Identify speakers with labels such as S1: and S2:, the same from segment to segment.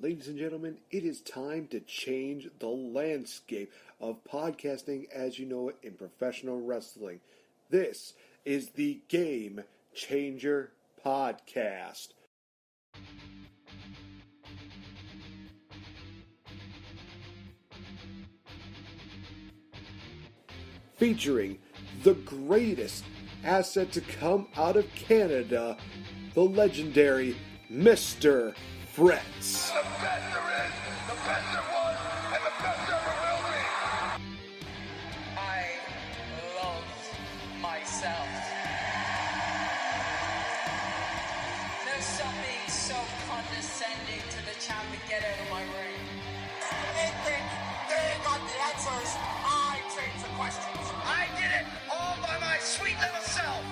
S1: Ladies and gentlemen, it is time to change the landscape of podcasting as you know it in professional wrestling. This is the Game Changer Podcast. Featuring the greatest asset to come out of Canada, the legendary Mr. Fretz.
S2: The best there is, the best there was, and the best ever will be.
S3: I love myself. There's something so condescending to the champ to get out of my ring.
S4: They think they got the answers. I change the questions.
S2: I did it all by my sweet little self.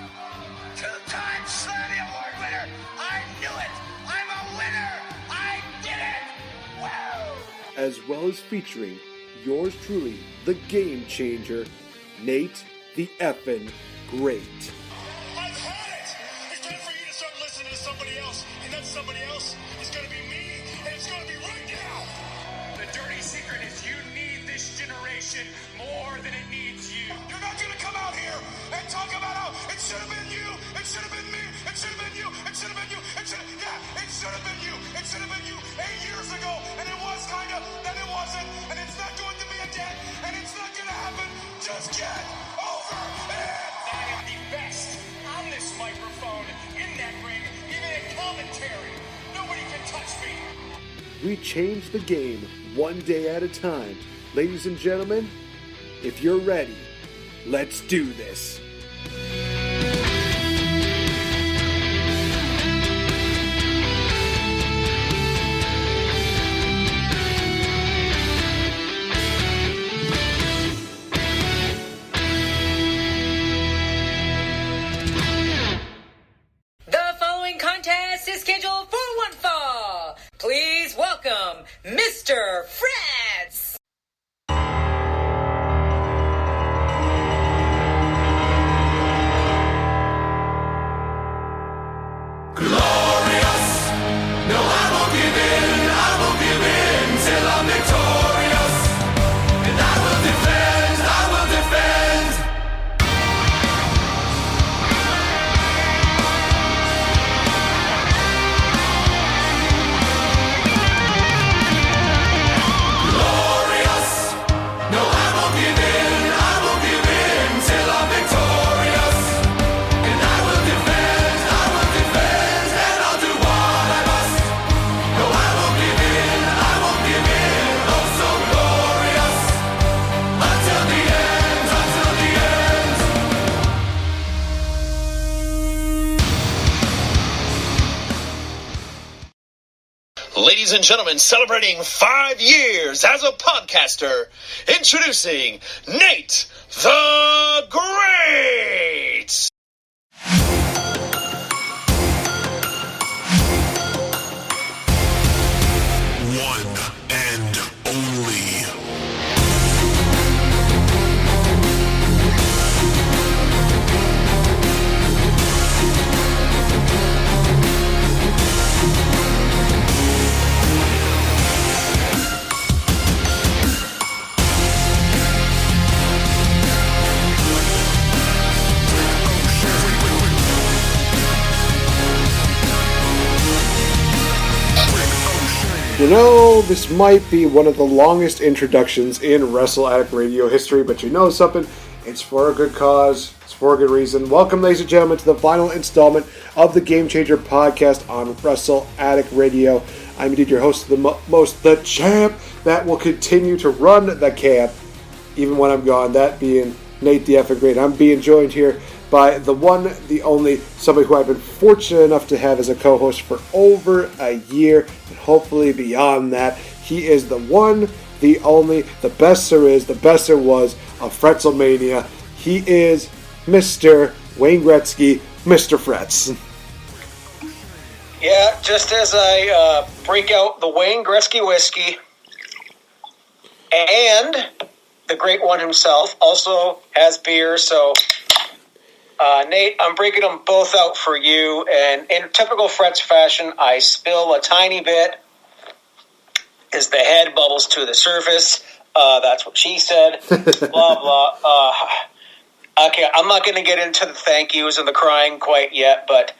S2: Two-time Slammy Award winner. I knew it. I'm a winner. I did it. Woo!
S1: As well as featuring yours truly, the Game Changer, NateFNGreat.
S4: I've had it. It's time for you to start listening to somebody else, and that somebody else is going to be me, and it's going to be right now.
S3: The dirty secret is you need this generation more than it needs you.
S4: You're not going to come out here and talk about how it should have been you, it should have been me, it should have been you, it should have been you, it should have been you. It should have been you 8 years ago, and it was kind of, then it wasn't, and it's not going to be again, and it's not going to happen. Just get over it.
S3: I am the best on this microphone, in that ring, even in commentary. Nobody can touch me.
S1: We change the game one day at a time. Ladies and gentlemen, if you're ready, let's do this.
S5: The following contest is scheduled for one fall. Please welcome Mr. Fretz.
S2: Glorious. No, I won't give in. I won't give in till I'm victorious. And I will defend. I will defend. Glorious. No, I won't give in. I won't give in till I'm victorious. And I will defend. I will defend. And I'll do what I must. No, I won't give in. I won't give in. Oh, so glorious. Until the end. Until the end.
S6: Ladies and gentlemen, celebrating 5 years as a podcaster, introducing Nate the Great!
S7: One and only.
S1: You know, this might be one of the longest introductions in Wrestle Addict Radio history, but you know something? It's for a good cause. It's for a good reason. Welcome, ladies and gentlemen, to the final installment of the Game Changer Podcast on Wrestle Addict Radio. I'm indeed your host, the champ that will continue to run the camp, even when I'm gone, that being NateFNGreat. I'm being joined here by the one, the only, somebody who I've been fortunate enough to have as a co-host for over a year, and hopefully beyond that. He is the one, the only, the best there is, the best there was of Fretzlemania. He is Mr. Wayne Gretzky, Mr. Fretz.
S8: Yeah, just as I break out the Wayne Gretzky whiskey, and the great one himself also has beer, so Nate, I'm breaking them both out for you, and in typical Fretz fashion, I spill a tiny bit as the head bubbles to the surface. That's what she said. Blah, blah. Okay, I'm not going to get into the thank yous and the crying quite yet, but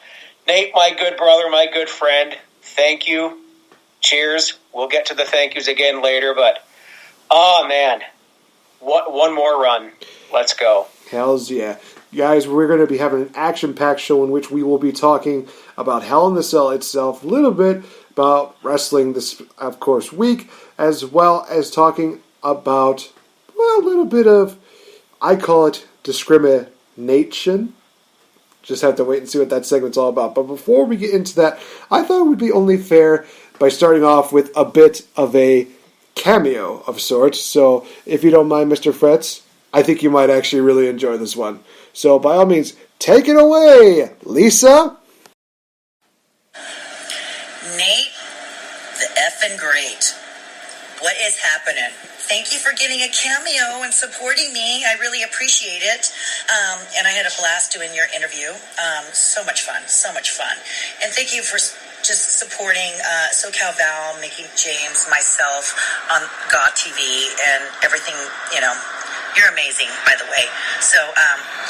S8: Nate, my good brother, my good friend, thank you. Cheers. We'll get to the thank yous again later, but, oh, man. What one more run. Let's go.
S1: Hells yeah. Guys, we're going to be having an action-packed show in which we will be talking about Hell in the Cell itself, a little bit about wrestling this, of course, week, as well as talking about, well, a little bit of, I call it discrimination. Just have to wait and see what that segment's all about. But before we get into that, I thought it would be only fair by starting off with a bit of a cameo of sorts. So if you don't mind, Mr. Fretz, I think you might actually really enjoy this one. So by all means, take it away, Lisa.
S5: Nate, the NateFNGreat. What is happening? Thank you for getting a cameo and supporting me. I really appreciate it. And I had a blast doing your interview. So much fun. And thank you for just supporting SoCal Val, Mickey James, myself on God TV and everything, you know. You're amazing, by the way. So,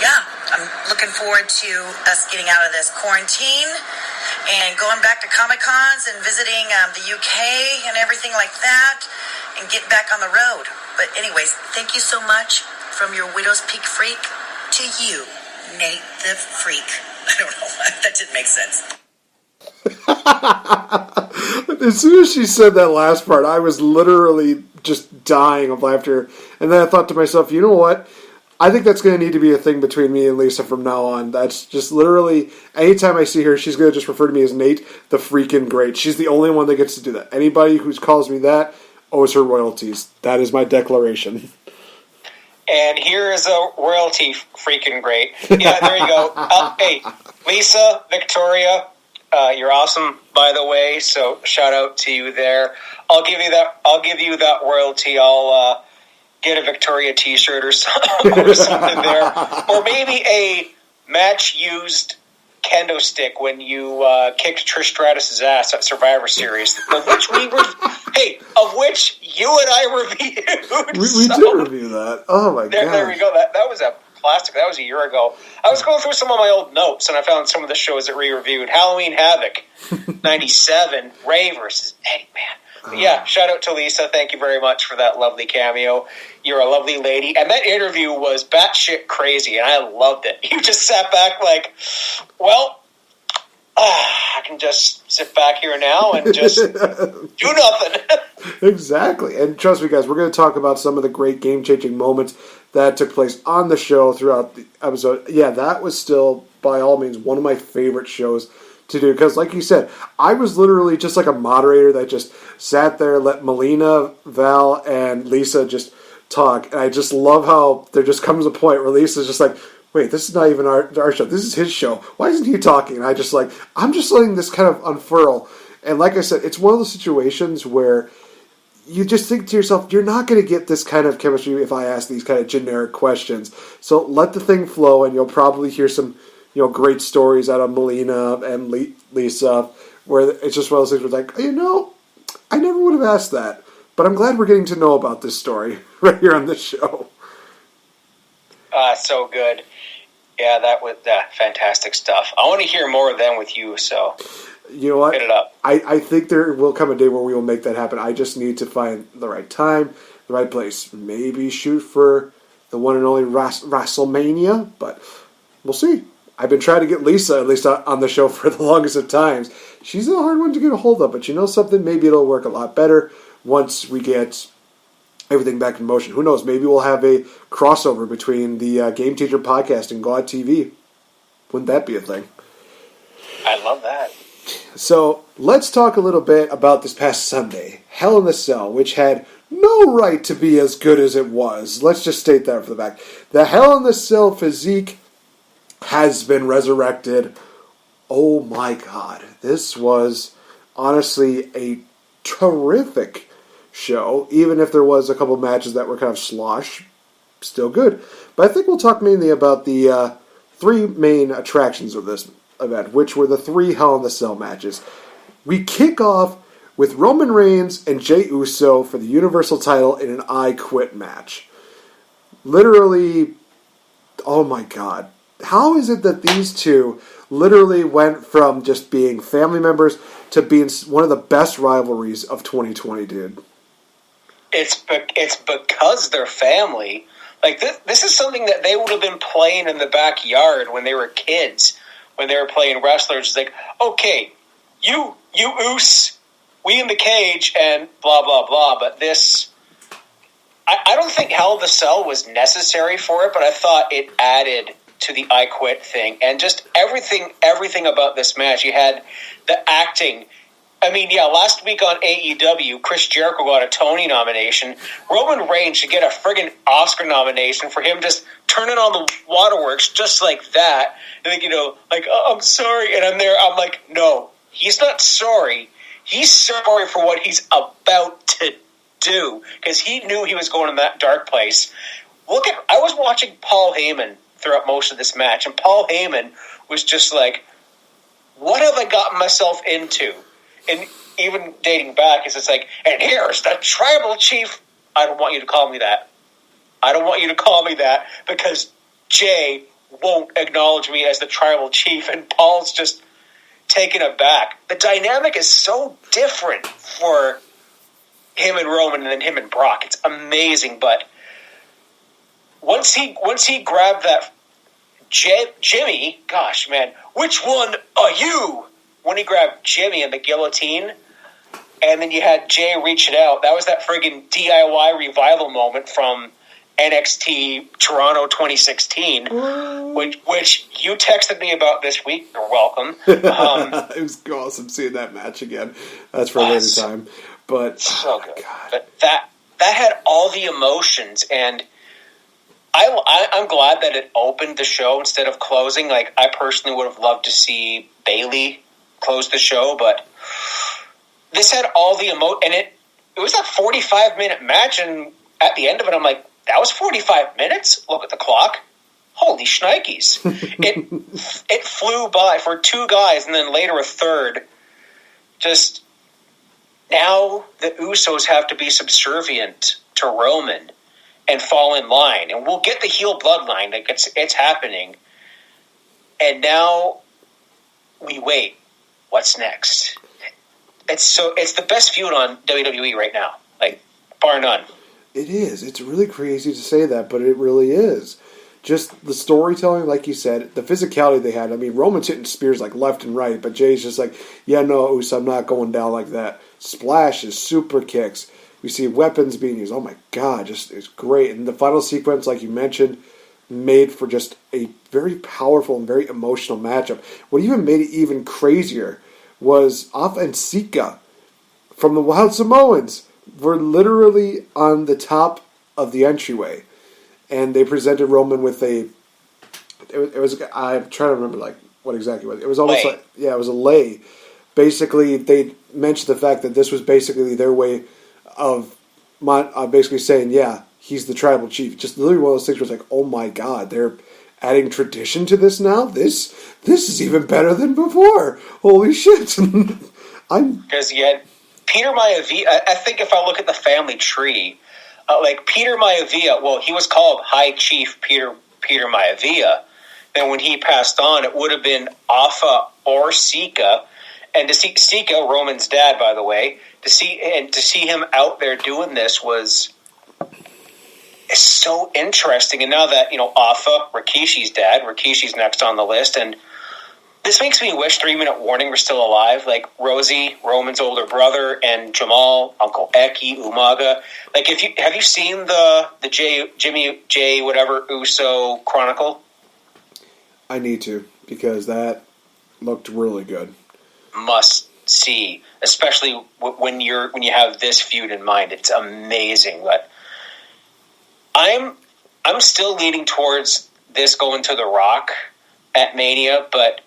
S5: yeah, I'm looking forward to us getting out of this quarantine and going back to Comic-Cons and visiting the UK and everything like that and get back on the road. But anyways, thank you so much from your Widow's Peak freak to you, Nate the Freak. I don't know. That didn't make sense.
S1: As soon as she said that last part, I was literally just dying of laughter. And then I thought to myself, you know what? I think that's going to need to be a thing between me and Lisa from now on. That's just literally, anytime I see her, she's going to just refer to me as Nate the freaking great. She's the only one that gets to do that. Anybody who calls me that owes her royalties. That is my declaration.
S8: And here is a royalty freaking great. Yeah, there you go. Hey, Lisa, Victoria, you're awesome, by the way. So shout out to you there. I'll give you that royalty. I'll get a Victoria T-shirt or something there, or maybe a match-used kendo stick when you kicked Trish Stratus's ass at Survivor Series, of which you and I reviewed.
S1: We did review that. Oh my god!
S8: There we go. That was a classic. That was a year ago. I was going through some of my old notes, and I found some of the shows that we reviewed. Halloween Havoc, 97, Ray versus Eddie, man. But yeah, shout out to Lisa. Thank you very much for that lovely cameo. You're a lovely lady. And that interview was batshit crazy, and I loved it. You just sat back like, well, I can just sit back here now and just do nothing.
S1: Exactly. And trust me, guys, we're going to talk about some of the great game-changing moments that took place on the show throughout the episode. Yeah, that was still, by all means, one of my favorite shows to do, because like you said, I was literally just like a moderator that just sat there, let Melina, Val, and Lisa just talk, and I just love how there just comes a point where Lisa's just like, wait, this is not even our show, this is his show, why isn't he talking? And I'm just letting this kind of unfurl, and like I said, it's one of those situations where you just think to yourself, you're not going to get this kind of chemistry if I ask these kind of generic questions, so let the thing flow, and you'll probably hear some great stories out of Melina and Lisa, where it's just one of those things where it's like, I never would have asked that, but I'm glad we're getting to know about this story right here on this show.
S8: So good. Yeah, that was fantastic stuff. I want to hear more of them with you, so
S1: you know what?
S8: Hit it up.
S1: I think there will come a day where we will make that happen. I just need to find the right time, the right place. Maybe shoot for the one and only WrestleMania, but we'll see. I've been trying to get Lisa, at least on the show, for the longest of times. She's a hard one to get a hold of, but you know something? Maybe it'll work a lot better once we get everything back in motion. Who knows? Maybe we'll have a crossover between the Game Teacher podcast and God TV. Wouldn't that be a thing?
S8: I love that.
S1: So let's talk a little bit about this past Sunday. Hell in the Cell, which had no right to be as good as it was. Let's just state that for the fact. The Hell in the Cell physique has been resurrected. Oh my god. This was honestly a terrific show, even if there was a couple matches that were kind of slosh. Still good. But I think we'll talk mainly about the three main attractions of this event, which were the three Hell in the Cell matches. We kick off with Roman Reigns and Jey Uso for the Universal title in an I Quit match. Literally, oh my God. How is it that these two literally went from just being family members to being one of the best rivalries of 2020, dude?
S8: It's because they're family. Like, this is something that they would have been playing in the backyard when they were kids, when they were playing wrestlers. It's like, okay, you Oos, we in the cage, and blah, blah, blah. But this, I don't think Hell in the Cell was necessary for it, but I thought it added to the I Quit thing. And just everything about this match. You had the acting. I mean, yeah, last week on AEW, Chris Jericho got a Tony nomination. Roman Reigns should get a friggin' Oscar nomination for him just turning on the waterworks just like that. And then, like, oh, I'm sorry. And I'm there, I'm like, no, he's not sorry. He's sorry for what he's about to do because he knew he was going in that dark place. I was watching Paul Heyman throughout most of this match, and Paul Heyman was just like, what have I gotten myself into? And even dating back, it's just like, and here's the tribal chief. I don't want you to call me that. I don't want you to call me that because Jay won't acknowledge me as the tribal chief, and Paul's just taken aback. The dynamic is so different for him and Roman than him and Brock. It's amazing, but once he grabbed that Jimmy, gosh, man, which one are you? When he grabbed Jimmy and the guillotine, and then you had Jay reach it out. That was that friggin' DIY revival moment from NXT Toronto 2016, which you texted me about this week. You're welcome.
S1: It was awesome seeing that match again. That's for a later time. But
S8: so good. God. But that had all the emotions, and I'm glad that it opened the show instead of closing. Like, I personally would have loved to see Bayley close the show, but this had all the and it was a 45-minute match, and at the end of it, I'm like, that was 45 minutes? Look at the clock. Holy shnikes. It flew by for two guys, and then later a third. Just, now the Usos have to be subservient to Roman and fall in line, and we'll get the heel bloodline. Like, it's happening. And now we wait. What's next? It's the best feud on WWE right now, like, bar none.
S1: It is. It's really crazy to say that, but it really is. Just the storytelling, like you said, the physicality they had. I mean, Roman's hitting spears like left and right, but Jay's just like, yeah, no, Uso, I'm not going down like that. Splashes, super kicks. We see weapons being used. Oh my God, it's great. And the final sequence, like you mentioned, made for just a very powerful and very emotional matchup. What even made it even crazier was Alpha and Sika from the Wild Samoans were literally on the top of the entryway, and they presented Roman with it was I'm trying to remember like what exactly it was. It was almost like, yeah, it was a lei. Basically, they mentioned the fact that this was basically their way of basically saying, yeah, he's the tribal chief. Just literally one of those things where it's like, oh my God, they're adding tradition to this now? This is even better than before. Holy shit.
S8: Because you had Peter Maivia. I think if I look at the family tree, like Peter Maivia, well, he was called High Chief Peter Maivia. Then when he passed on, it would have been Alpha or Sika. And to see Sika, Roman's dad, by the way, to see him out there doing this was so interesting. And now that, Alpha, Rikishi's dad, Rikishi's next on the list, and this makes me wish 3 Minute Warning were still alive. Like Rosie, Roman's older brother, and Jamal, Uncle Eki, Umaga. Like, have you seen the Jimmy J whatever Uso Chronicle?
S1: I need to, because that looked really good.
S8: Must see, especially when you have this feud in mind. It's amazing. But I'm still leaning towards this going to The Rock at Mania, but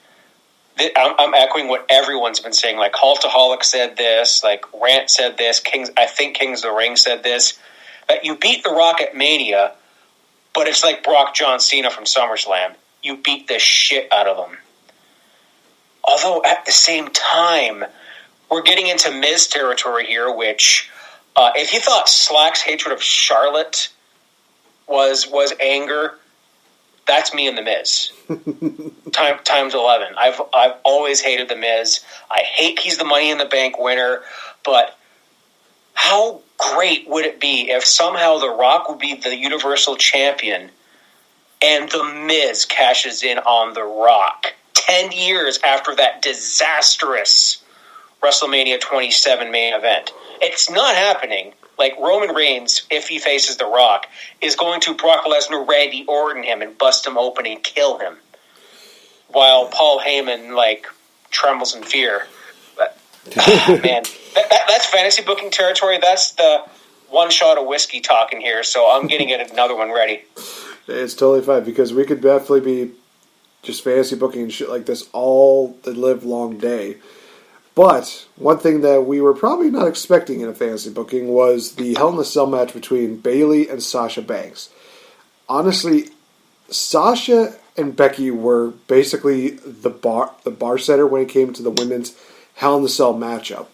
S8: I'm echoing what everyone's been saying. Like Hultaholic said this, like Rant said this, I think Kings of the Ring said this, that you beat The Rock at Mania, but it's like Brock John Cena from SummerSlam. You beat the shit out of him. Although at the same time, we're getting into Miz territory here, which, if you thought Slack's hatred of Charlotte was anger, that's me and the Miz. Times 11. I've always hated the Miz. I hate he's the Money in the Bank winner, but how great would it be if somehow The Rock would be the Universal Champion and the Miz cashes in on The Rock 10 years after that disastrous WrestleMania 27 main event? It's not happening. Like, Roman Reigns, if he faces The Rock, is going to Brock Lesnar, Randy Orton him and bust him open and kill him, while Paul Heyman, like, trembles in fear. But, man, that's fantasy booking territory. That's the one shot of whiskey talking here, so I'm getting another one ready.
S1: It's totally fine, because we could definitely be just fantasy booking and shit like this all the live long day. But one thing that we were probably not expecting in a fantasy booking was the Hell in a Cell match between Bayley and Sasha Banks. Honestly, Sasha and Becky were basically the bar setter when it came to the women's Hell in a Cell matchup.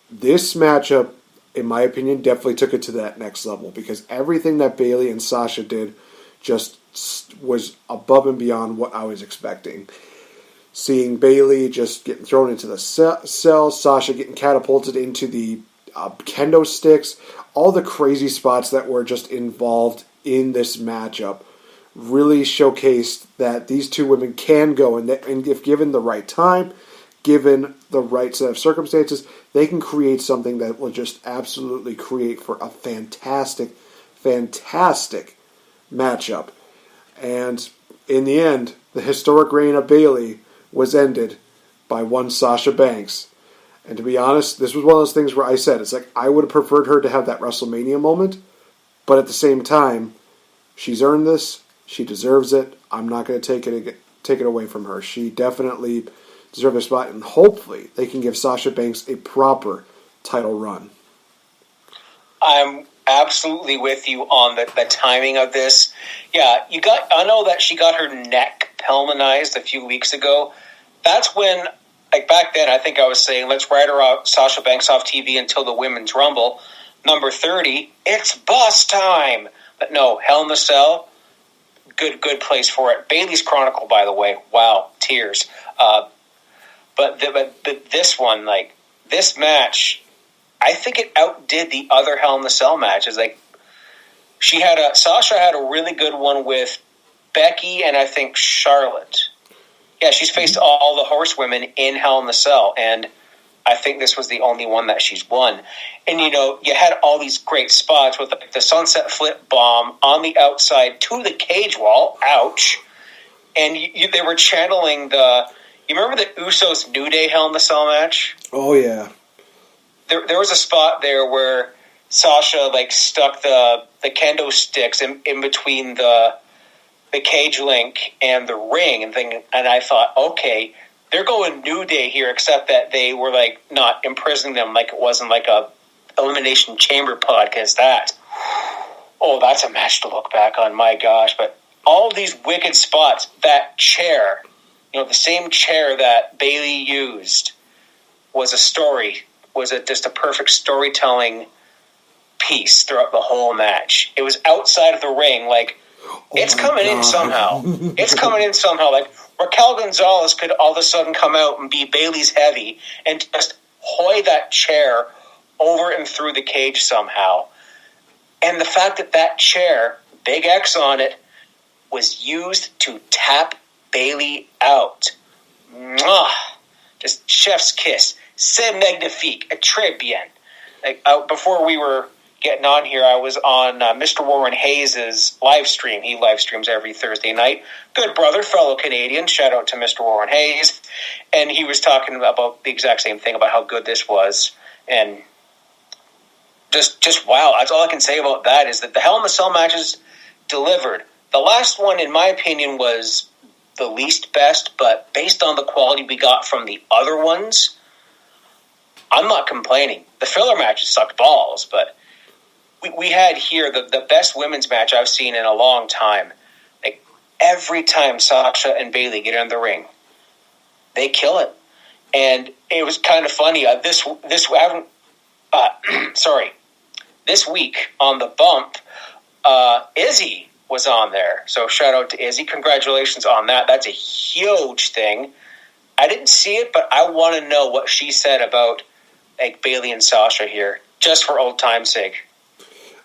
S1: This matchup, in my opinion, definitely took it to that next level, because everything that Bayley and Sasha did just was above and beyond what I was expecting. Seeing Bayley just getting thrown into the cell, Sasha getting catapulted into the kendo sticks, all the crazy spots that were just involved in this matchup really showcased that these two women can go, and if given the right time, given the right set of circumstances, they can create something that will just absolutely create for a fantastic, fantastic matchup. And in the end, the historic reign of Bayley was ended by one Sasha Banks. And to be honest, this was one of those things where I said, it's like, I would have preferred her to have that WrestleMania moment, but at the same time, she's earned this, she deserves it, I'm not going to take it away from her. She definitely deserves a spot, and hopefully they can give Sasha Banks a proper title run.
S8: I'm absolutely with you on the timing of this. Yeah, I know that she got her neck pelmanized a few weeks ago. That's when, like, back then, I think I was saying, let's write her out, Sasha Banks off TV until the Women's Rumble. Number 30, it's boss time. But no, Hell in a Cell, good place for it. Bayley's Chronicle, by the way, wow, tears. But this one, like, this match, I think it outdid the other Hell in a Cell matches. Like, Sasha had a really good one with Becky and I think Charlotte. Yeah, she's faced all the horsewomen in Hell in a Cell, and I think this was the only one that she's won. And, you had all these great spots with the sunset flip bomb on the outside to the cage wall. Ouch. And they were channeling you remember the Usos New Day Hell in a Cell match?
S1: Oh, yeah.
S8: There was a spot there where Sasha, like, stuck the kendo sticks in between the cage link and the ring and I thought, okay, they're going New Day here, except that they were, like, not imprisoning them like it wasn't like a Elimination Chamber podcast. Oh, that's a match to look back on, my gosh. But all these wicked spots, that chair, the same chair that Bayley used was just a perfect storytelling piece throughout the whole match. It was outside of the ring, like, it's coming in somehow. It's coming in somehow. Like, Raquel Gonzalez could all of a sudden come out and be Bayley's heavy and just hoy that chair over and through the cage somehow. And the fact that chair, big X on it, was used to tap Bayley out. Mwah! Just chef's kiss. C'est magnifique. A très bien. Like, before we were getting on here, I was on Mr. Warren Hayes' live stream. He live streams every Thursday night. Good brother, fellow Canadian. Shout out to Mr. Warren Hayes. And he was talking about the exact same thing, about how good this was. And just wow. That's all I can say about that, is that the Hell in a Cell matches delivered. The last one, in my opinion, was the least best, but based on the quality we got from the other ones, I'm not complaining. The filler matches sucked balls, but we had here the best women's match I've seen in a long time. Like, every time Sasha and Bayley get in the ring, they kill it. And it was kind of funny. This week on the bump, Izzy was on there. So shout out to Izzy. Congratulations on that. That's a huge thing. I didn't see it, but I want to know what she said about like Bayley and Sasha here, just for old time's sake.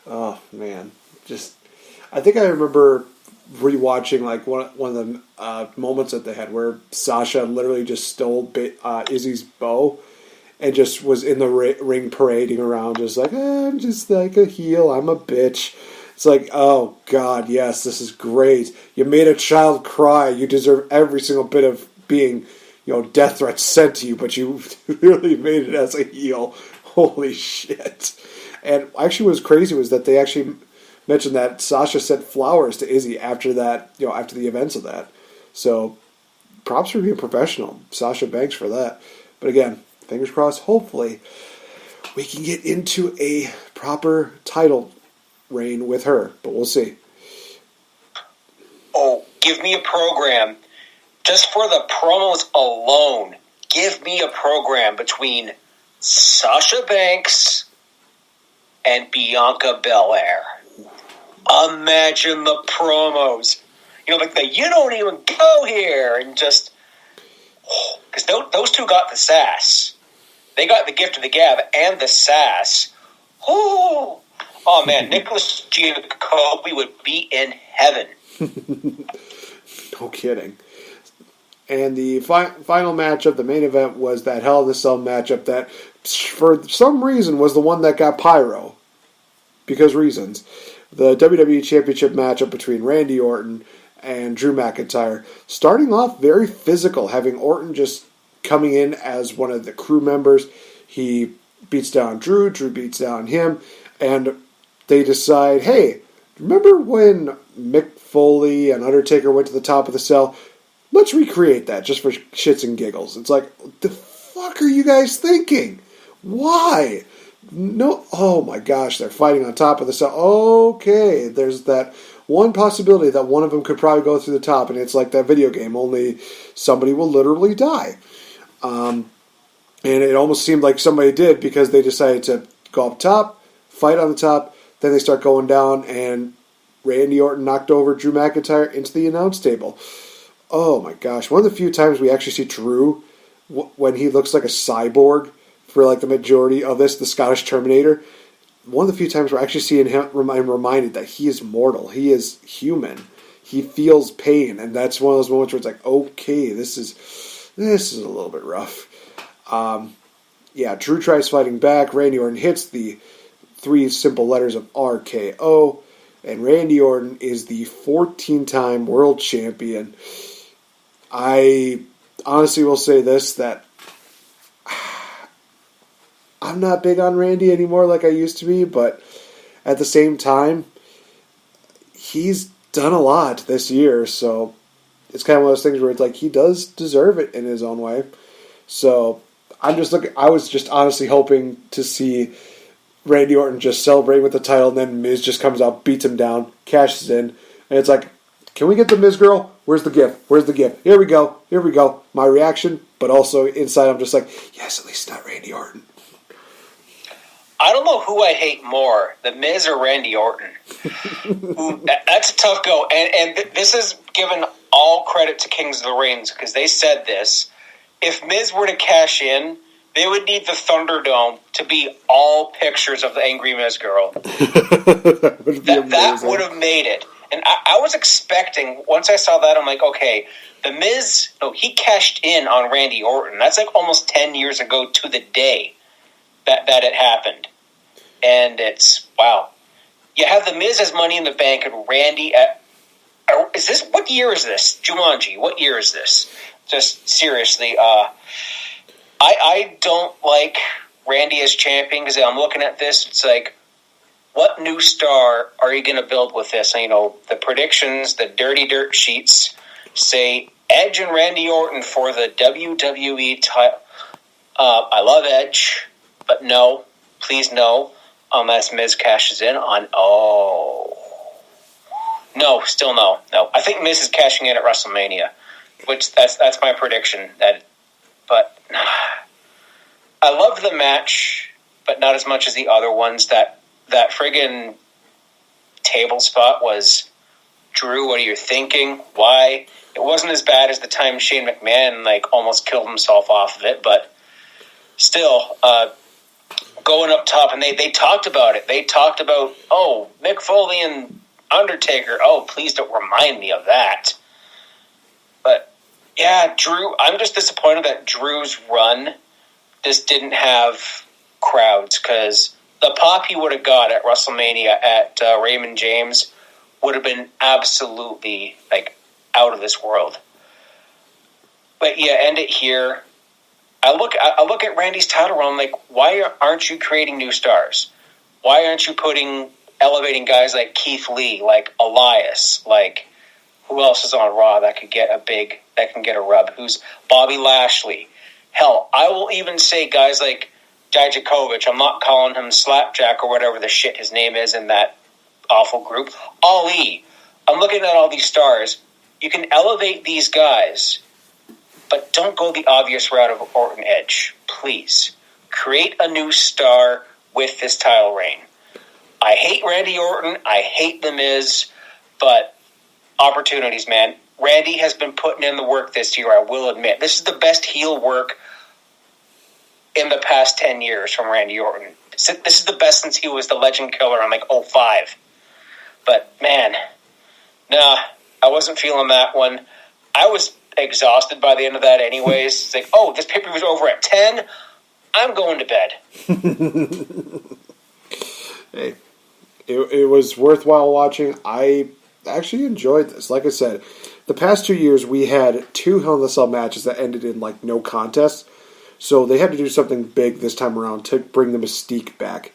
S1: Oh man, I think I remember rewatching like one of the moments that they had where Sasha literally just stole Izzy's bow and just was in the ring parading around, just like, I'm just like a heel, I'm a bitch. It's like, oh God, yes, this is great. You made a child cry. You deserve every single bit of being, death threats sent to you, but you really made it as a heel. Holy shit. And actually what was crazy was that they actually mentioned that Sasha sent flowers to Izzy after that, after the events of that. So props for being professional. Sasha Banks for that. But again, fingers crossed, hopefully we can get into a proper title reign with her, but we'll see.
S8: Oh, give me a program. Just for the promos alone, give me a program between Sasha Banks and Bianca Belair. Imagine the promos. Like the "you don't even go here," and just because those two got the sass. They got the gift of the gab and the sass. Oh man, Nicholas Giacobi would be in heaven.
S1: No kidding. And the final matchup, the main event, was that Hell in a Cell matchup that, for some reason, was the one that got pyro. Because reasons. The WWE Championship matchup between Randy Orton and Drew McIntyre. Starting off very physical, having Orton just coming in as one of the crew members. He beats down Drew beats down him, and they decide, hey, remember when Mick Foley and Undertaker went to the top of the cell? Let's recreate that just for shits and giggles. It's like, the fuck are you guys thinking? Why? No, oh my gosh, they're fighting on top of the cell. Okay, there's that one possibility that one of them could probably go through the top, and it's like that video game, only somebody will literally die. And it almost seemed like somebody did, because they decided to go up top, fight on the top, then they start going down, and Randy Orton knocked over Drew McIntyre into the announce table. Oh my gosh, one of the few times we actually see Drew when he looks like a cyborg for like the majority of this, the Scottish Terminator. One of the few times we're actually seeing him reminded that he is mortal, he is human, he feels pain, and that's one of those moments where it's like, okay, this is a little bit rough. Drew tries fighting back. Randy Orton hits the 3 simple letters of RKO, and Randy Orton is the 14-time world champion. I honestly will say this, that I'm not big on Randy anymore like I used to be, but at the same time, he's done a lot this year, so it's kind of one of those things where it's like he does deserve it in his own way. So I was just honestly hoping to see Randy Orton just celebrate with the title, and then Miz just comes out, beats him down, cashes in, and it's like, can we get the Miz girl? Where's the gift? Where's the gift? Here we go. My reaction, but also inside I'm just like, yes, at least not Randy Orton.
S8: I don't know who I hate more, the Miz or Randy Orton. Ooh, that's a tough go. And this is given all credit to Kings of the Rings, because they said this. If Miz were to cash in, they would need the Thunderdome to be all pictures of the Angry Miz girl. that would have made it. And I was expecting, once I saw that, I'm like, okay, the Miz, he cashed in on Randy Orton. That's like almost 10 years ago to the day that it happened. And it's, wow. You have the Miz as Money in the Bank and Randy at, what year is this? Jumanji, what year is this? Just seriously, I don't like Randy as champion, because I'm looking at this, it's like, what new star are you going to build with this? And, the predictions, the dirty dirt sheets say Edge and Randy Orton for the WWE title. I love Edge, but no, please no, unless Miz cashes in on, no, still no. I think Miz is cashing in at WrestleMania, which that's my prediction. But I loved the match, but not as much as the other ones. That friggin' table spot was, Drew, what are you thinking? Why? It wasn't as bad as the time Shane McMahon almost killed himself off of it, but still, going up top, and they talked about it. They talked about, Mick Foley and Undertaker. Oh, please don't remind me of that. But yeah, Drew, I'm just disappointed that Drew's run just didn't have crowds, because the pop he would have got at WrestleMania at Raymond James would have been absolutely out of this world. But yeah, end it here. I look at Randy's title run, why aren't you creating new stars? Why aren't you elevating guys like Keith Lee, like Elias, who else is on Raw that can get a rub? Who's Bobby Lashley? Hell, I will even say guys like Dijakovic. I'm not calling him Slapjack or whatever the shit his name is in that awful group. Ali. I'm looking at all these stars. You can elevate these guys, but don't go the obvious route of Orton Edge. Please. Create a new star with this title reign. I hate Randy Orton. I hate The Miz. But opportunities, man. Randy has been putting in the work this year, I will admit. This is the best heel work in the past 10 years from Randy Orton. This is the best since he was the Legend Killer in 05. But, man, nah, I wasn't feeling that one. I was exhausted by the end of that anyways. It's this pay-per-view's over at 10. I'm going to bed.
S1: Hey, it was worthwhile watching. I actually enjoyed this. Like I said, the past 2 years we had 2 Hell in a Cell matches that ended in no contest. So they had to do something big this time around to bring the mystique back.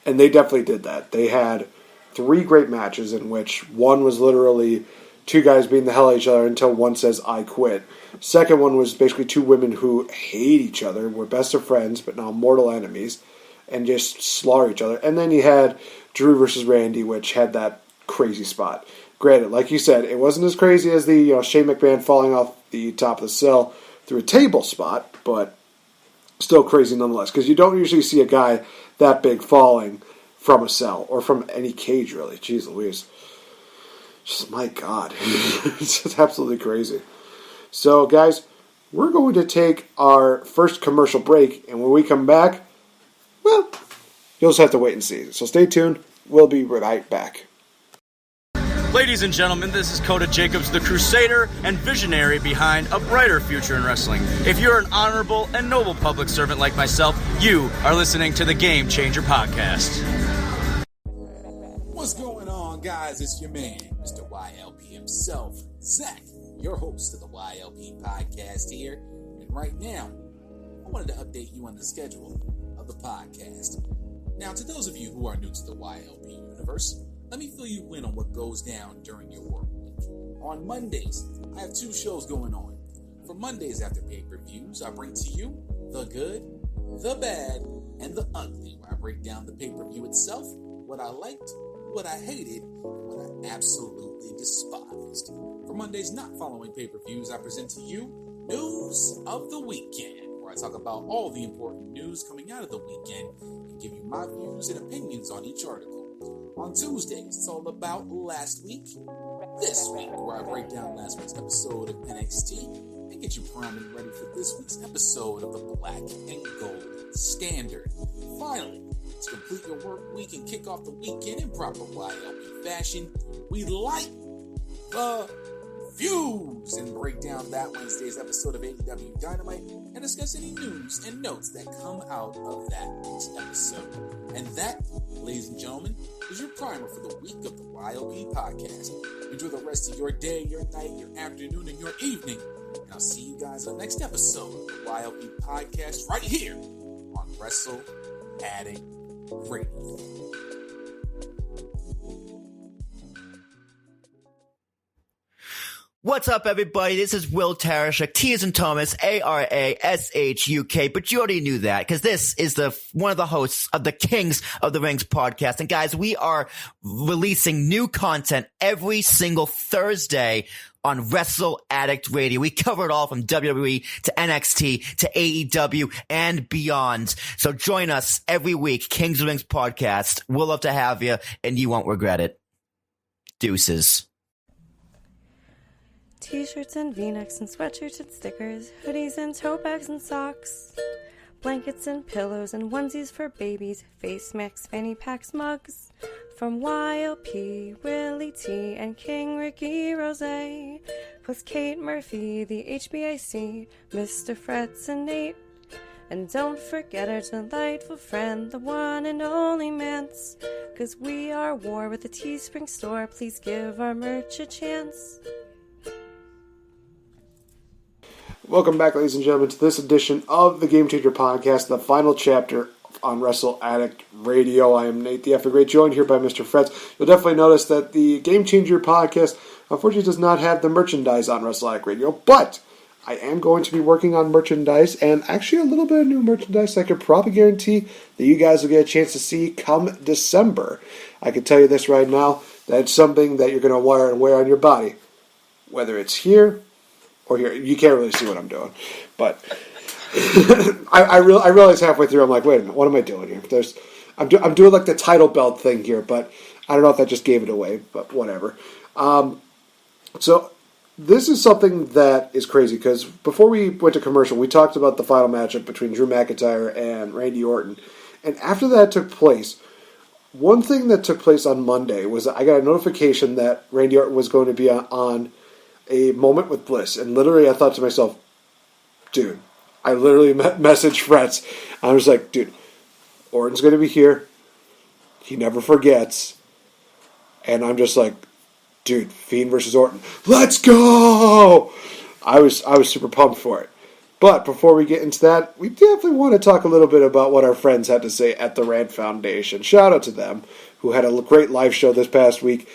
S1: And they definitely did that. They had 3 great matches in which one was literally 2 guys beating the hell out of each other until one says, I quit. Second one was basically 2 women who hate each other, were best of friends, but now mortal enemies, and just slaughter each other. And then you had Drew versus Randy, which had that crazy spot. Granted, like you said, it wasn't as crazy as the Shane McMahon falling off the top of the cell through a table spot, but still crazy nonetheless, because you don't usually see a guy that big falling from a cell, or from any cage, really. Jeez Louise. Just, my God. It's just absolutely crazy. So, guys, we're going to take our first commercial break, and when we come back, well, you'll just have to wait and see. So stay tuned. We'll be right back.
S9: Ladies and gentlemen, this is Coda Jacobs, the crusader and visionary behind a brighter future in wrestling. If you're an honorable and noble public servant like myself, you are listening to the Game Changer Podcast.
S10: What's going on, guys? It's your man, Mr. YLP himself, Zach, your host of the YLP Podcast here. And right now, I wanted to update you on the schedule of the podcast. Now, to those of you who are new to the YLP universe, let me fill you in on what goes down during your work week. On Mondays, I have 2 shows going on. For Mondays after pay-per-views, I bring to you the good, the bad, and the ugly, where I break down the pay-per-view itself, what I liked, what I hated, and what I absolutely despised. For Mondays not following pay-per-views, I present to you News of the Weekend, where I talk about all the important news coming out of the weekend and give you my views and opinions on each article. On Tuesdays, it's all about last week, this week, where I break down last week's episode of NXT and get you primed and ready for this week's episode of the Black and Gold Standard. Finally, to complete your work week and kick off the weekend in proper YLP fashion, we light the fuse and break down that Wednesday's episode of AEW Dynamite and discuss any news and notes that come out of that week's episode. And that, ladies and gentlemen, is your primer for the week of the YLP Podcast. Enjoy the rest of your day, your night, your afternoon, and your evening. And I'll see you guys on the next episode of the YLP Podcast right here on Wrestle Addict Radio.
S11: What's up, everybody? This is Will Tarashuk, T as in Thomas, A-R-A-S-H-U-K, but you already knew that, because this is one of the hosts of the Kings of the Rings podcast. And guys, we are releasing new content every single Thursday on Wrestle Addict Radio. We cover it all from WWE to NXT to AEW and beyond. So join us every week, Kings of the Rings podcast. We'll love to have you, and you won't regret it. Deuces.
S12: T-shirts and V-necks and sweatshirts and stickers, hoodies and tote bags and socks, blankets and pillows and onesies for babies, face masks, fanny packs, mugs, from YLP, Willie T, and King Ricky Rose, plus Kate Murphy, the HBIC, Mr. Fretz and Nate, and don't forget our delightful friend, the one and only Mance, 'cause we are war with the Teespring store, please give our merch a chance.
S1: Welcome back, ladies and gentlemen, to this edition of the Game Changer Podcast, the final chapter on Wrestle Addict Radio. I am NateFNGreat, joined here by Mr. Fretz. You'll definitely notice that the Game Changer Podcast, unfortunately, does not have the merchandise on Wrestle Addict Radio, but I am going to be working on merchandise, and actually a little bit of new merchandise I could probably guarantee that you guys will get a chance to see come December. I can tell you this right now, that it's something that you're going to wear on your body, whether it's here or here. You can't really see what I'm doing, but I realized halfway through, I'm like, wait a minute, what am I doing here? I'm doing like the title belt thing here, but I don't know if that just gave it away, but whatever. So this is something that is crazy, because before we went to commercial, we talked about the final matchup between Drew McIntyre and Randy Orton, and after that took place, one thing that took place on Monday was that I got a notification that Randy Orton was going to be on a Moment with Bliss, and literally I thought to myself, dude, I literally messaged Fretz, and I was like, dude, Orton's going to be here, he never forgets, and I'm just like, dude, Fiend versus Orton, let's go! I was super pumped for it. But before we get into that, we definitely want to talk a little bit about what our friends had to say at the Rand Foundation. Shout out to them, who had a great live show this past week.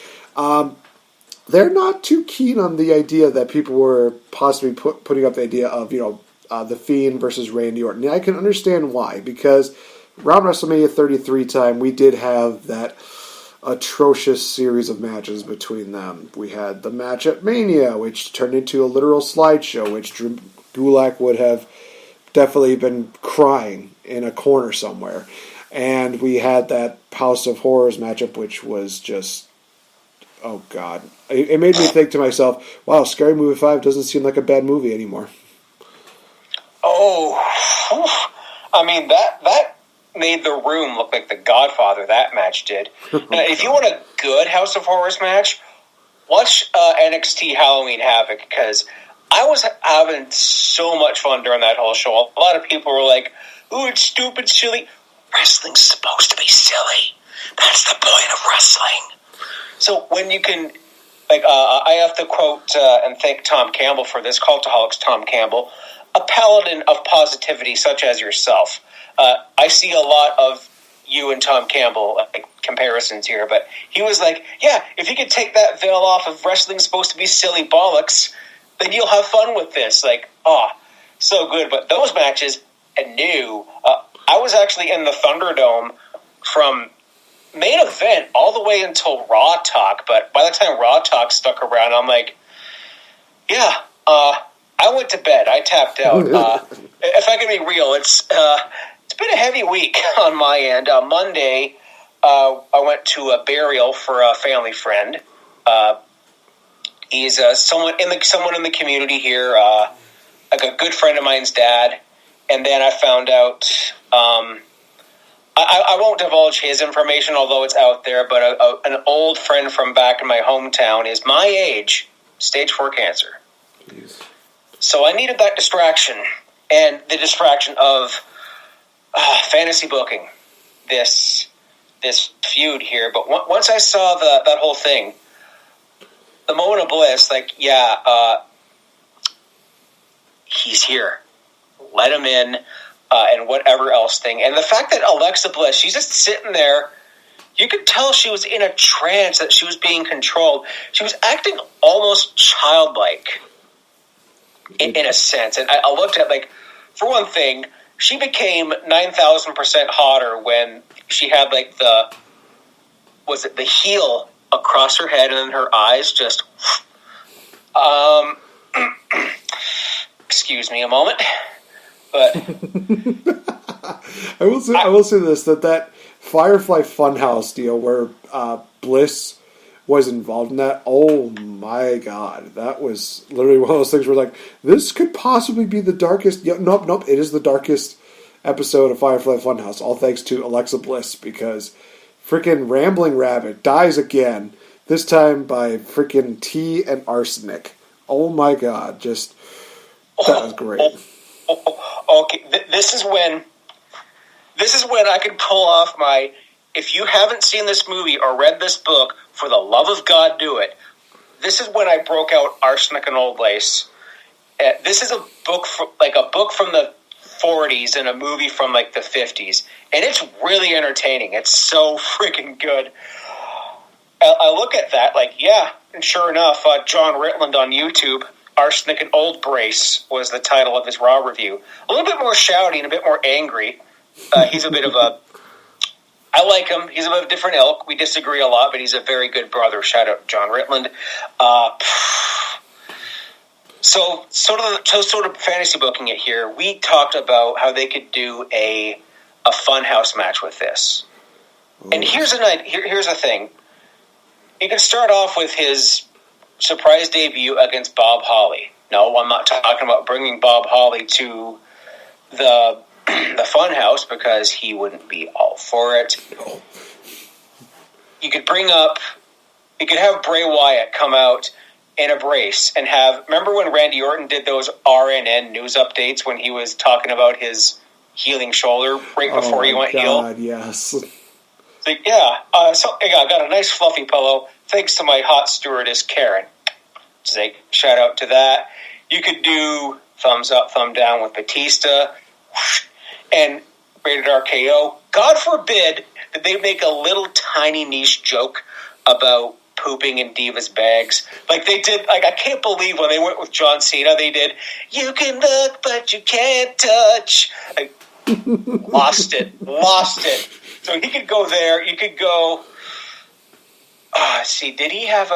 S1: They're not too keen on the idea that people were possibly putting up the idea of, the Fiend versus Randy Orton. Yeah, I can understand why, because around WrestleMania 33 time, we did have that atrocious series of matches between them. We had the match at Mania, which turned into a literal slideshow, which Drew Gulak would have definitely been crying in a corner somewhere. And we had that House of Horrors matchup, which was just, oh God. It made me think to myself, wow, Scary Movie 5 doesn't seem like a bad movie anymore.
S8: Oh, I mean, that made The Room look like The Godfather, that match did. If you want a good House of Horrors match, watch NXT Halloween Havoc, because I was having so much fun during that whole show. A lot of people were like, ooh, it's stupid, silly. Wrestling's supposed to be silly. That's the point of wrestling. So when you can, I have to quote and thank Tom Campbell for this, Cultaholic's Tom Campbell, a paladin of positivity such as yourself. I see a lot of you and Tom Campbell comparisons here, but he was like, yeah, if you could take that veil off of wrestling's supposed to be silly bollocks, then you'll have fun with this. So good. But those matches, anew. I was actually in the Thunderdome from main event all the way until Raw Talk, but by the time Raw Talk stuck around, I'm like, yeah, I went to bed. I tapped out. If I can be real, it's been a heavy week on my end. Monday, I went to a burial for a family friend. He's someone in the community here, like a good friend of mine's dad. And then I found out, I won't divulge his information, although it's out there, but an old friend from back in my hometown is my age, stage 4 cancer. Jeez. So I needed that distraction, and the distraction of fantasy booking, this feud here. But once I saw that whole thing, the moment of bliss, he's here. Let him in, and whatever else thing. And the fact that Alexa Bliss, she's just sitting there, You could tell she was in a trance, that she was being controlled. She was acting almost childlike, in a sense. And I looked at, like, for one thing, she became 9,000% hotter when she had, like, the heel across her head and then her eyes just... excuse me a moment. But...
S1: I will say this, that Firefly Funhouse deal where Bliss was involved in that, oh my god, that was literally one of those things where, like, this could possibly be the darkest, nope, it is the darkest episode of Firefly Funhouse, all thanks to Alexa Bliss, because freaking Rambling Rabbit dies again, this time by freaking tea and arsenic. Oh my god, just, that was great.
S8: Okay, this is when I could pull off my, if you haven't seen this movie or read this book, for the love of God, do it. This is when I broke out Arsenic and Old Lace. This is a book from the 40s and a movie from like the 50s, and it's really entertaining. It's so freaking good. I look at that like, yeah, and sure enough, John Ritland on YouTube, Arsenic and Old Brace was the title of his Raw review. A little bit more shouty and a bit more angry. He's a bit of a... I like him. He's of a different ilk. We disagree a lot, but he's a very good brother. Shout out John Ritland. So sort of fantasy booking it here, we talked about how they could do a Funhouse match with this. And here's a thing. You can start off with his surprise debut against Bob Holly. No, I'm not talking about bringing Bob Holly to the Funhouse, because he wouldn't be all for it. You could have Bray Wyatt come out in a brace and remember when Randy Orton did those RNN news updates when he was talking about his healing shoulder right before he went heel?
S1: Yes.
S8: Like, yeah, so I got a nice fluffy pillow thanks to my hot stewardess Karen. Just like, shout out to that. You could do thumbs up, thumb down with Batista and Rated RKO. God forbid that they make a little tiny niche joke about pooping in Divas bags. Like they did, like, I can't believe when they went with John Cena, they did, you can look, but you can't touch. Like, lost it. So he could go there. You could go, did he have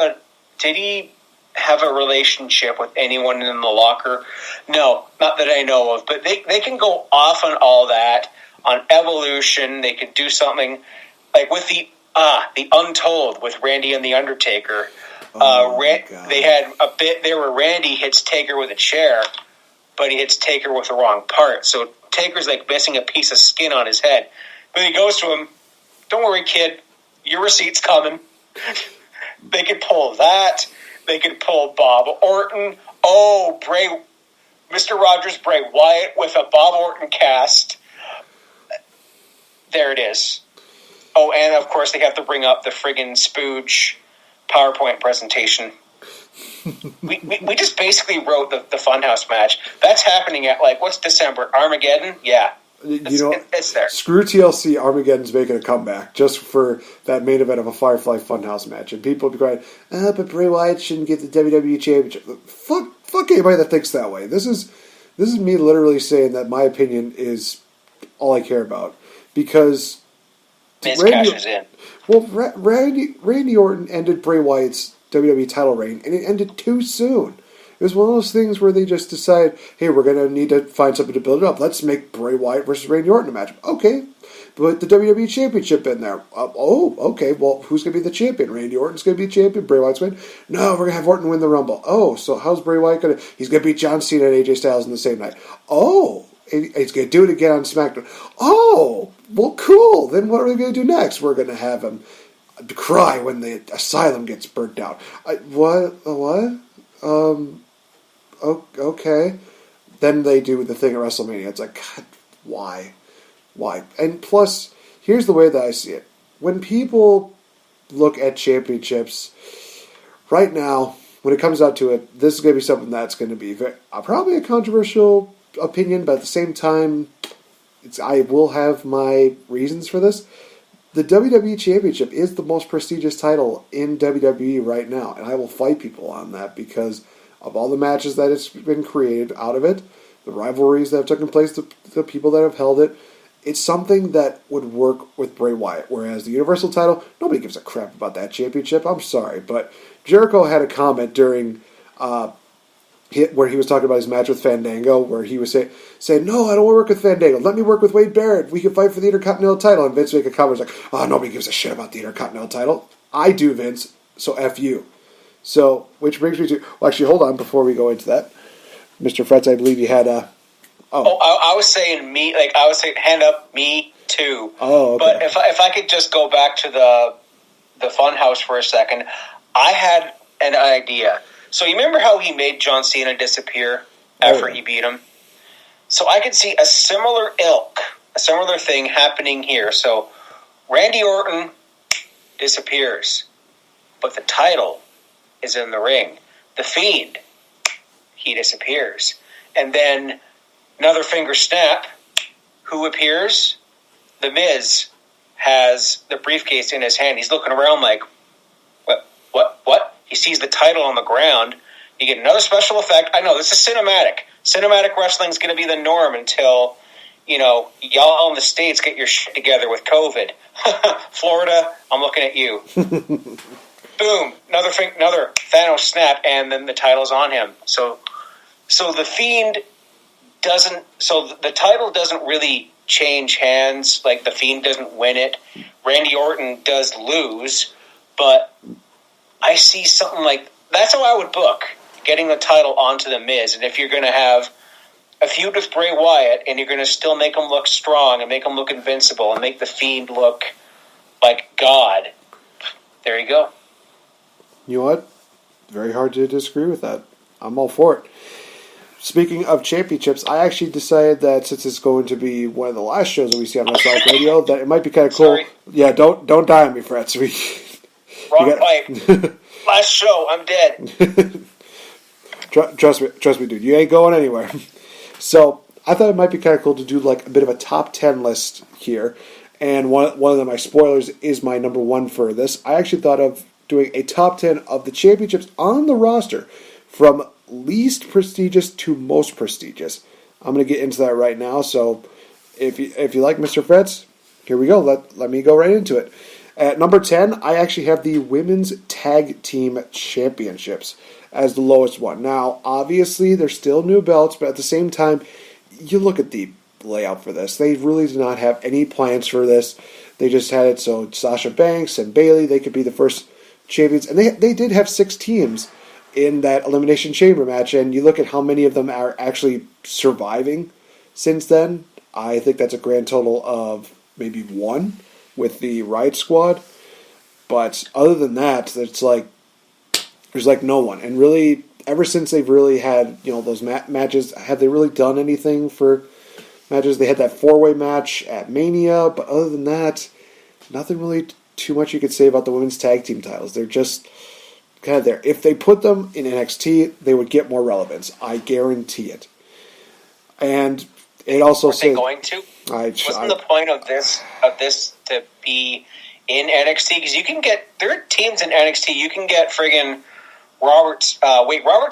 S8: a relationship with anyone in the locker? No, not that I know of, but they can go off on all that. On Evolution, they could do something like with the Untold with Randy and the Undertaker. They had a bit there where Randy hits Taker with a chair, but he hits Taker with the wrong part. So Taker's like missing a piece of skin on his head. But he goes to him, don't worry, kid, your receipt's coming. They could pull that. They could pull Bob Orton. Oh, Mr. Rogers, Bray Wyatt with a Bob Orton cast. There it is. Oh, and of course they have to bring up the friggin' Spooge PowerPoint presentation. we just basically wrote the Funhouse match. That's happening at, like, what's December? Armageddon? Yeah. It's there.
S1: Screw TLC, Armageddon's making a comeback just for that main event of a Firefly Funhouse match. And people will be crying, but Bray Wyatt shouldn't get the WWE Championship. Fuck anybody that thinks that way. This is me literally saying that my opinion is all I care about. Because
S8: cashes in.
S1: Well, Randy Orton ended Bray Wyatt's WWE title reign, and it ended too soon. It was one of those things where they just decide, hey, we're going to need to find something to build it up. Let's make Bray Wyatt versus Randy Orton a match. Okay, put the WWE Championship in there. Okay, well, who's going to be the champion? Randy Orton's going to be champion. Bray Wyatt's win? No, we're going to have Orton win the Rumble. Oh, so how's Bray Wyatt going to... He's going to beat John Cena and AJ Styles in the same night. Oh, he's going to do it again on SmackDown. Oh, well, cool. Then what are we going to do next? We're going to have him cry when the asylum gets burnt down. What? Okay. Then they do the thing at WrestleMania. It's like, God, why? And plus, here's the way that I see it. When people look at championships, right now, when it comes out to it, this is going to be something that's going to be probably a controversial opinion, but at the same time, I will have my reasons for this. the WWE Championship is the most prestigious title in WWE right now, and I will fight people on that because of all the matches that it's been created out of it, the rivalries that have taken place, the people that have held it. It's something that would work with Bray Wyatt, whereas the Universal title, nobody gives a crap about that championship. I'm sorry, but Jericho had a comment during where he was talking about his match with Fandango, where he was saying, no, I don't want to work with Fandango. Let me work with Wade Barrett. We can fight for the Intercontinental title. And Vince make a comment like, oh, nobody gives a shit about the Intercontinental title. I do, Vince, so F you. So, which brings me to... Well, actually, hold on before we go into that. Mr. Fretz, I believe you had a...
S8: I was saying me, like I was saying, hand up, me too.
S1: Oh, okay.
S8: But if I could just go back to the Funhouse for a second, I had an idea. So you remember how he made John Cena disappear after he beat him? So I could see a similar thing happening here. So Randy Orton disappears, but the title is in the ring. The Fiend, he disappears, and then another finger snap. Who appears? The Miz has the briefcase in his hand. He's looking around like, what? He sees the title on the ground. You get another special effect. I know, this is cinematic. Cinematic wrestling is going to be the norm until, y'all in the States get your shit together with COVID. Florida, I'm looking at you. Boom, another Thanos snap, and then the title's on him. So the Fiend doesn't... So the title doesn't really change hands. Like, the Fiend doesn't win it. Randy Orton does lose, but I see something like... That's how I would book getting the title onto the Miz. And if you're going to have a feud with Bray Wyatt and you're going to still make him look strong and make him look invincible and make the Fiend look like God, there you go.
S1: You know what? Very hard to disagree with that. I'm all for it. Speaking of championships, I actually decided that since it's going to be one of the last shows that we see on Wrestle Addict Radio, that it might be kind of cool.
S8: Sorry.
S1: Yeah, don't die on me, Fretz.
S8: Wrong pipe. Last show, I'm dead.
S1: Trust me, dude. You ain't going anywhere. So I thought it might be kind of cool to do like a bit of a top 10 list here, and one of my spoilers is my number one for this. I actually thought of doing a top 10 of the championships on the roster from least prestigious to most prestigious. I'm going to get into that right now. So if you like Mr. Fretz, here we go. Let me go right into it. At number 10, I actually have the Women's Tag Team Championships as the lowest one. Now, obviously, they're still new belts, but at the same time, you look at the layout for this. They really do not have any plans for this. They just had it so Sasha Banks and Bayley, they could be the first champions. And they did have 6 teams in that Elimination Chamber match, and you look at how many of them are actually surviving since then. I think that's a grand total of maybe 1 with the Riot Squad. But other than that, it's like there's like no one. And really, ever since they've really had those matches, have they really done anything for matches? They had that 4-way match at Mania, but other than that, nothing really too much you could say about the women's tag team titles. They're just kind of there. If they put them in NXT, they would get more relevance. I guarantee it. And it also says...
S8: Are they going to? Wasn't the point of this to be in NXT? Because you can get... There are teams in NXT. You can get friggin' Robert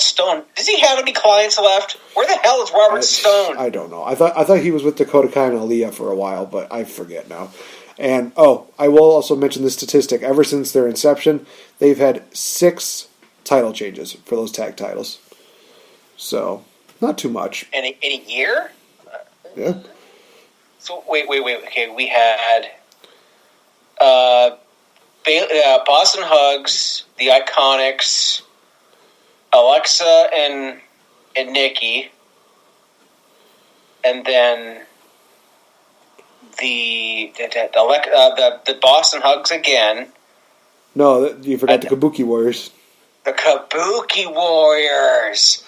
S8: Stone. Does he have any clients left? Where the hell is Robert Stone?
S1: I don't know. I thought he was with Dakota Kai and Aaliyah for a while, but I forget now. And, I will also mention this statistic. Ever since their inception, they've had 6 title changes for those tag titles. So, not too much.
S8: In a year?
S1: Yeah.
S8: So, wait. Okay, we had Boston Hugs, the Iconics, Alexa and Nikki, and then the Boston Hugs again.
S1: No, you forgot the Kabuki Warriors.
S8: The Kabuki Warriors.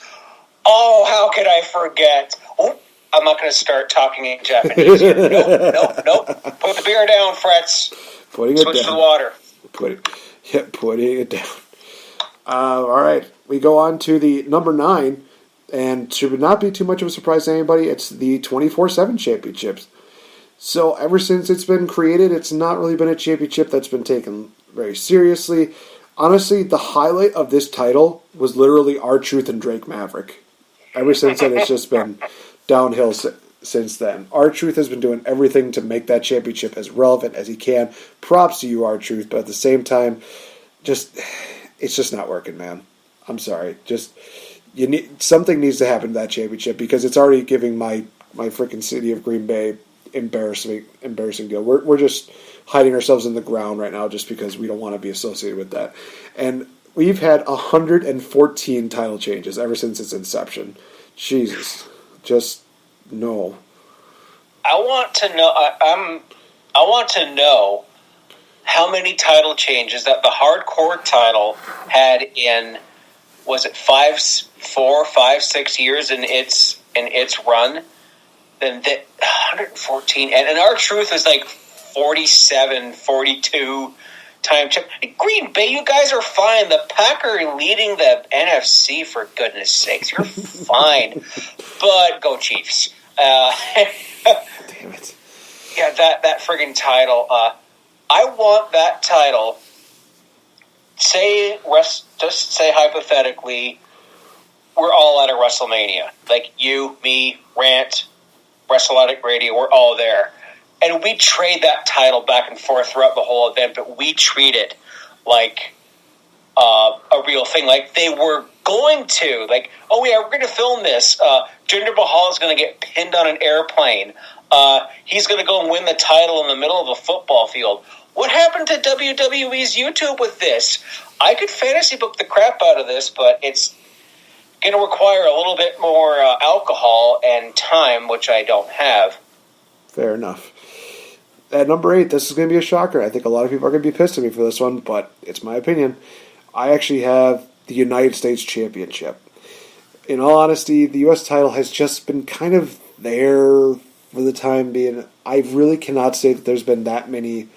S8: Oh, how could I forget? Oh, I'm not going to start talking in Japanese here. Nope. Put the beer down, Fretz.
S1: Switch
S8: to the water.
S1: Putting it down. All right, we go on to the number 9, and should not be too much of a surprise to anybody. It's the 24/7 championships. So ever since it's been created, it's not really been a championship that's been taken very seriously. Honestly, the highlight of this title was literally R-Truth and Drake Maverick. Ever since then, it's just been downhill since then. R-Truth has been doing everything to make that championship as relevant as he can. Props to you, R-Truth, but at the same time, it's just not working, man. I'm sorry. Something needs to happen to that championship because it's already giving my freaking city of Green Bay embarrassing deal. We're just hiding ourselves in the ground right now just because we don't want to be associated with that. And we've had 114 title changes ever since its inception. Jesus, just no.
S8: I want to know how many title changes that the hardcore title had in, was it 4, 5, 6 years in its run? Then 114, and R-Truth is like 47, 42 time check. Green Bay, you guys are fine. The Packers are leading the NFC, for goodness sakes. You're fine. But go Chiefs.
S1: Damn it.
S8: Yeah, that friggin' title. I want that title. Just say hypothetically, we're all at a WrestleMania. Like you, me, Rant, Wrestle Addict Radio, we're all there. And we trade that title back and forth throughout the whole event, but we treat it like a real thing. Like they were going to. Like, oh yeah, we're going to film this. Jinder Mahal is going to get pinned on an airplane. He's going to go and win the title in the middle of a football field. What happened to WWE's YouTube with this? I could fantasy book the crap out of this, but it's going to require a little bit more alcohol and time, which I don't have.
S1: Fair enough. At number 8, this is going to be a shocker. I think a lot of people are going to be pissed at me for this one, but it's my opinion. I actually have the United States Championship. In all honesty, the U.S. title has just been kind of there for the time being. I really cannot say that there's been that many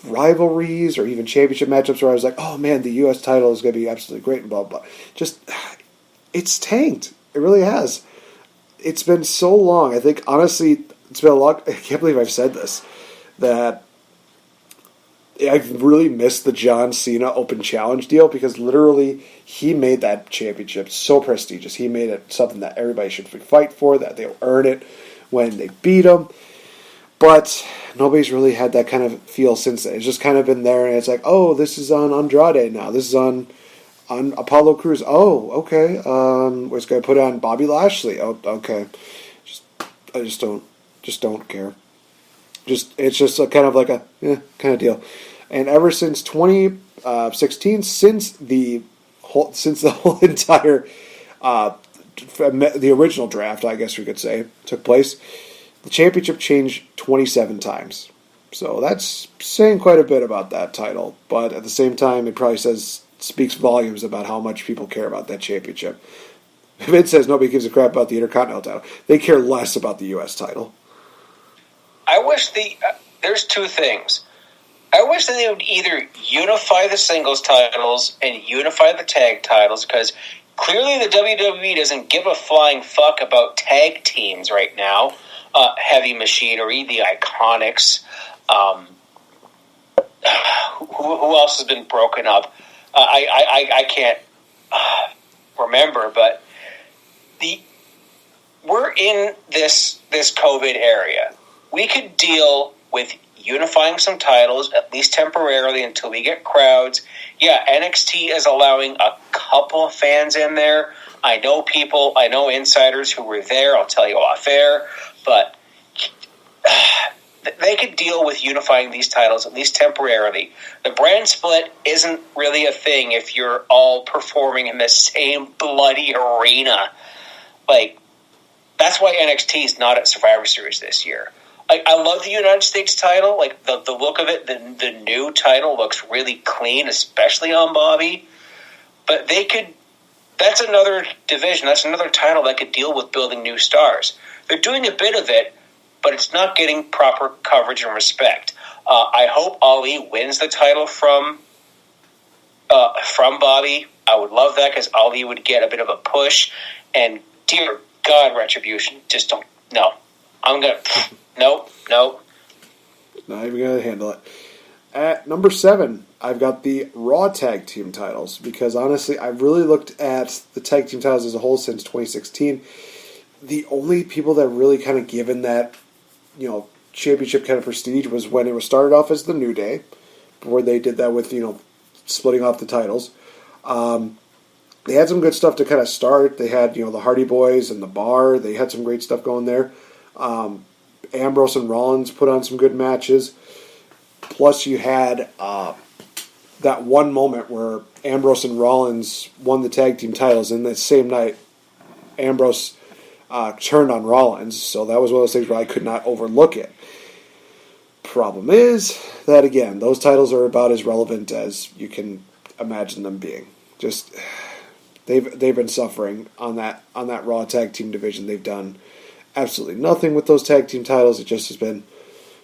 S1: rivalries or even championship matchups where I was like, oh man, the U.S. title is going to be absolutely great and blah, blah. Just, it's tanked. It really has. It's been so long. I think, honestly, it's been a lot. I can't believe I've said this, that I've really missed the John Cena Open Challenge deal because literally he made that championship so prestigious. He made it something that everybody should fight for, that they'll earn it when they beat him. But nobody's really had that kind of feel since then. It's just kind of been there, and it's like, oh, this is on Andrade now. This is on Apollo Crews. Oh, okay. We're just going to put it on Bobby Lashley. Oh, okay. I just don't care. It's just a kind of like a kind of deal. And ever since 2016, since the whole entire the original draft, I guess we could say, took place, the championship changed 27 times. So that's saying quite a bit about that title. But at the same time, it probably speaks volumes about how much people care about that championship. Vince says nobody gives a crap about the Intercontinental title. They care less about the U.S. title.
S8: I wish there's two things. I wish that they would either unify the singles titles and unify the tag titles, because clearly the WWE doesn't give a flying fuck about tag teams right now. Heavy Machinery, the Iconics. Who else has been broken up? I can't remember, but we're in this COVID area. We could deal with unifying some titles, at least temporarily, until we get crowds. Yeah, NXT is allowing a couple of fans in there. I know insiders who were there, I'll tell you off air, but they could deal with unifying these titles, at least temporarily. The brand split isn't really a thing if you're all performing in the same bloody arena. Like, that's why NXT is not at Survivor Series this year. I love the United States title. Like, the look of it, the new title looks really clean, especially on Bobby. But that's another division, that's another title that could deal with building new stars. They're doing a bit of it, but it's not getting proper coverage and respect. I hope Ali wins the title from Bobby. I would love that, because Ali would get a bit of a push. And dear God, Retribution, just don't. No. I'm going to... Nope.
S1: Not even going to handle it. At number 7, I've got the Raw Tag Team titles, because honestly, I've really looked at the Tag Team titles as a whole since 2016. The only people that really kind of given that, championship kind of prestige was when it was started off as the New Day, before they did that with, splitting off the titles. They had some good stuff to kind of start. They had, the Hardy Boys and the Bar. They had some great stuff going there. Ambrose and Rollins put on some good matches. Plus, you had that one moment where Ambrose and Rollins won the tag team titles, and that same night, Ambrose turned on Rollins. So that was one of those things where I could not overlook it. Problem is that, again, those titles are about as relevant as you can imagine them being. Just they've been suffering on that Raw tag team division. They've done absolutely nothing with those tag team titles. It just has been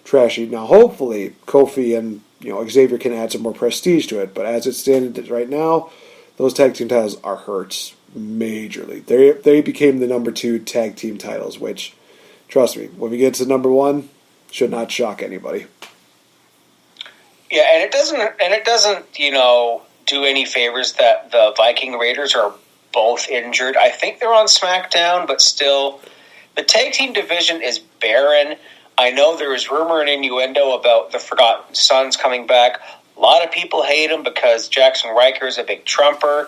S1: trashy. Now, hopefully, Kofi and Xavier can add some more prestige to it. But as it stands right now, those tag team titles are hurt majorly. They became the number 2 tag team titles, which, trust me, when we get to number 1, should not shock anybody.
S8: Yeah, and it doesn't do any favors that the Viking Raiders are both injured. I think they're on SmackDown, but still, the tag team division is barren. I know there is rumor and innuendo about the Forgotten Sons coming back. A lot of people hate him because Jackson Riker is a big Trumper.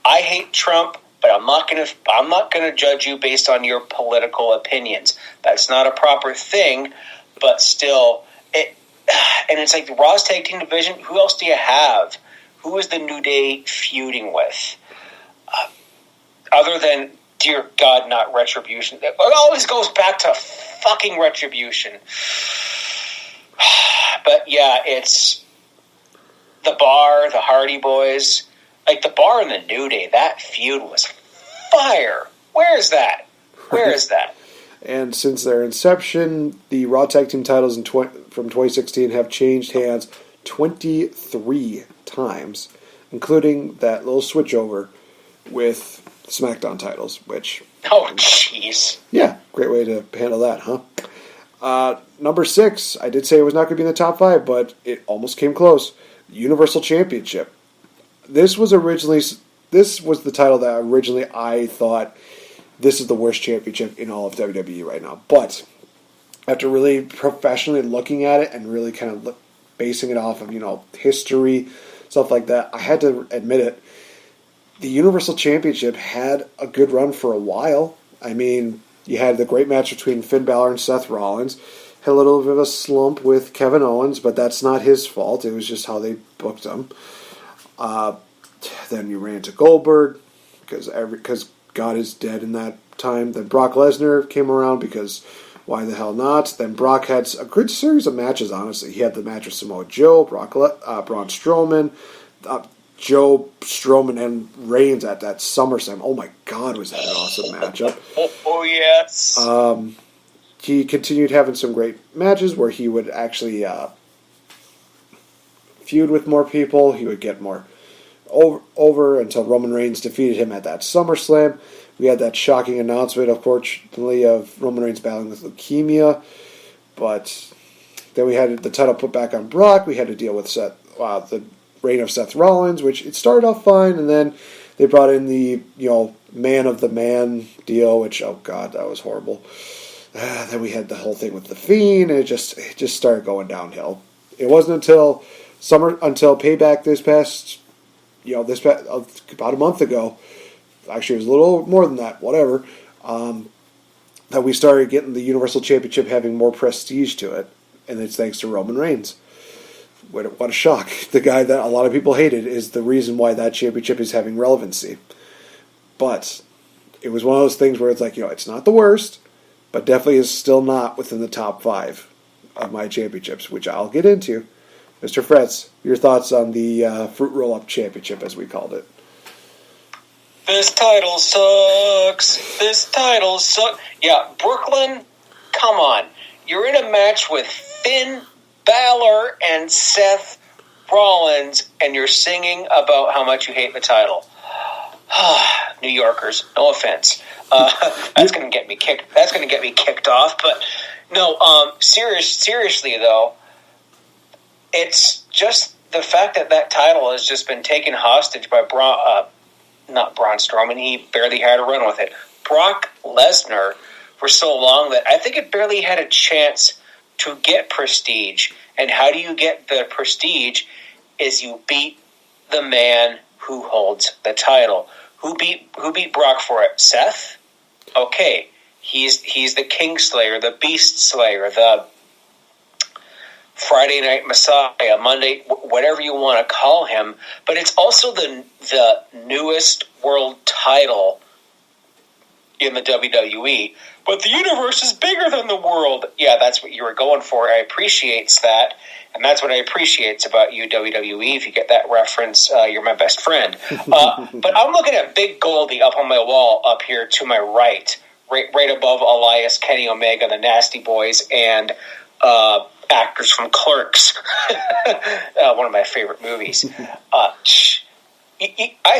S8: I hate Trump, but I'm not gonna judge you based on your political opinions. That's not a proper thing, but still, and it's like the Raw's tag team division. Who else do you have? Who is the New Day feuding with? Other than, dear God, not Retribution. It always goes back to fucking Retribution. But yeah, it's the Bar, the Hardy Boys. Like the Bar and the New Day, that feud was fire. Where is that?
S1: And since their inception, the Raw Tag Team titles from 2016 have changed hands 23 times, including that little switchover with SmackDown titles, which...
S8: Oh, jeez.
S1: Yeah, great way to handle that, huh? Number 6, I did say it was not going to be in the top 5, but it almost came close. Universal Championship. This was the title that originally I thought this is the worst championship in all of WWE right now. But after really professionally looking at it and really kind of basing it off of, history, stuff like that, I had to admit it. The Universal Championship had a good run for a while. I mean, you had the great match between Finn Balor and Seth Rollins. Had a little bit of a slump with Kevin Owens, but that's not his fault. It was just how they booked him. Then you ran into Goldberg, because God is dead in that time. Then Brock Lesnar came around, because why the hell not? Then Brock had a good series of matches, honestly. He had the match with Samoa Joe, Braun Strowman, Joe, Strowman, and Reigns at that SummerSlam. Oh my God, was that an awesome matchup.
S8: Oh yes.
S1: He continued having some great matches where he would actually feud with more people. He would get more over until Roman Reigns defeated him at that SummerSlam. We had that shocking announcement, unfortunately, of Roman Reigns battling with leukemia. But then we had the title put back on Brock. We had to deal with the reign of Seth Rollins, which it started off fine, and then they brought in the man of the man deal, which, oh God, that was horrible. Then we had the whole thing with the Fiend, and it just started going downhill. It wasn't until Payback this past about a month ago. Actually, it was a little more than that. Whatever. That we started getting the Universal Championship having more prestige to it, and it's thanks to Roman Reigns. What a shock. The guy that a lot of people hated is the reason why that championship is having relevancy. But it was one of those things where it's like, it's not the worst, but definitely is still not within the top 5 of my championships, which I'll get into. Mr. Fretz, your thoughts on the Fruit Roll-Up Championship, as we called it.
S8: This title sucks. Yeah, Brooklyn, come on. You're in a match with Finn Balor and Seth Rollins, and you're singing about how much you hate the title. New Yorkers, no offense. That's going to get me kicked. That's going to get me kicked off. But no, seriously though, it's just the fact that title has just been taken hostage by not Braun Strowman. He barely had a run with it. Brock Lesnar for so long that I think it barely had a chance to get prestige. And how do you get the prestige? Is you beat the man who holds the title. Who beat Brock for it? Seth? Okay. He's the Kingslayer, the Beast Slayer, the Friday Night Messiah, Monday, whatever you want to call him. But it's also the newest world title in the WWE. But the universe is bigger than the world. Yeah, that's what you were going for. I appreciate that. And that's what I appreciate about you, WWE. If you get that reference, you're my best friend. But I'm looking at Big Goldie up on my wall up here to my right above Elias, Kenny Omega, the Nasty Boys, and actors from Clerks. One of my favorite movies. I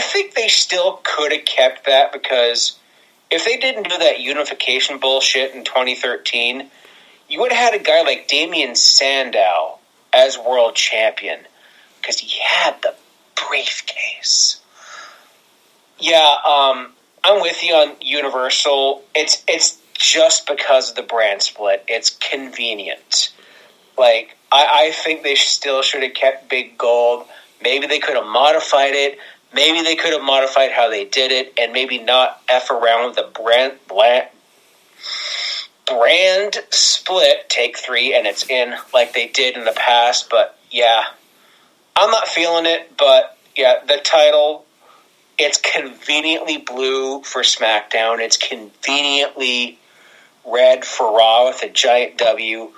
S8: think they still could have kept that, because if they didn't do that unification bullshit in 2013, you would have had a guy like Damian Sandow as world champion, because he had the briefcase. Yeah, I'm with you on Universal. It's just because of the brand split. It's convenient. Like, I think they still should have kept Big Gold. Maybe they could have modified it. Maybe they could have modified how they did it, and maybe not F around with the brand split, take 3, and it's in like they did in the past. But yeah, I'm not feeling it. But yeah, the title, it's conveniently blue for SmackDown. It's conveniently red for Raw with a giant W.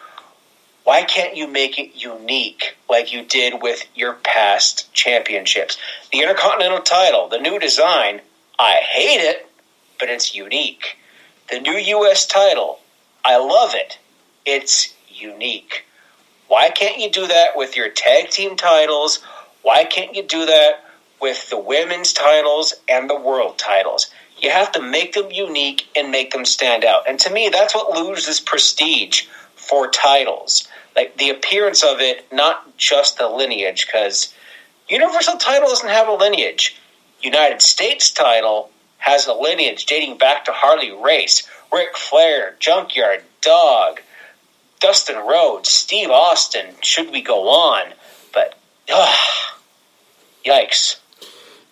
S8: Why can't you make it unique like you did with your past championships? The Intercontinental title, the new design, I hate it, but it's unique. The new U.S. title, I love it. It's unique. Why can't you do that with your tag team titles? Why can't you do that with the women's titles and the world titles? You have to make them unique and make them stand out. And to me, that's what loses prestige for titles. Like the appearance of it, not just the lineage, because Universal title doesn't have a lineage. United States title has a lineage dating back to Harley Race, Ric Flair, Junkyard Dog, Dustin Rhodes, Steve Austin. Should we go on? But, yikes.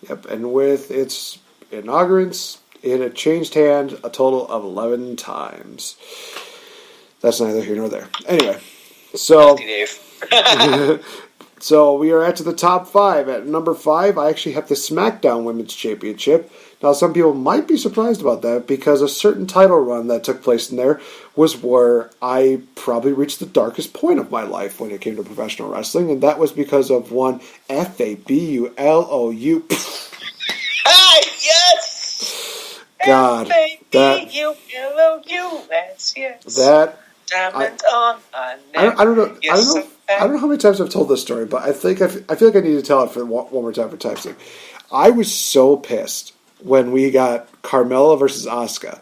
S1: Yep, and with its inaugurance, it had changed hands a total of 11 times. That's neither here nor there. Anyway, so
S8: Dave.
S1: so we are at to the top 5. At number 5, I actually have the SmackDown Women's Championship. Now, some people might be surprised about that, because a certain title run that took place in there was where I probably reached the darkest point of my life when it came to professional wrestling, and that was because of one FABULOU.
S8: Yes!
S1: God,
S8: FABULOUS, yes.
S1: That
S8: diamond on my neck.
S1: I don't know.
S8: Yes,
S1: I don't know how many times I've told this story, but I feel like I need to tell it for one more time for time's sake. I was so pissed when we got Carmella versus Asuka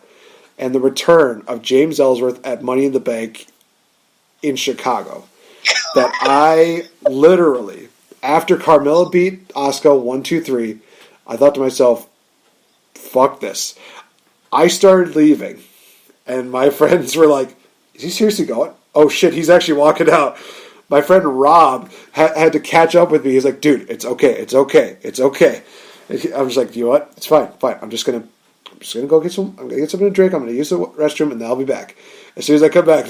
S1: and the return of James Ellsworth at Money in the Bank in Chicago that I literally, after Carmella beat Asuka 1, 2, 3, I thought to myself, fuck this. I started leaving, and my friends were like, is he seriously going? Oh shit, he's actually walking out. My friend Rob had to catch up with me. He's like, dude, it's okay. I'm just like, you know what? It's fine. I'm just gonna go get some. I'm gonna get something to drink. I'm gonna use the restroom, and then I'll be back. As soon as I come back,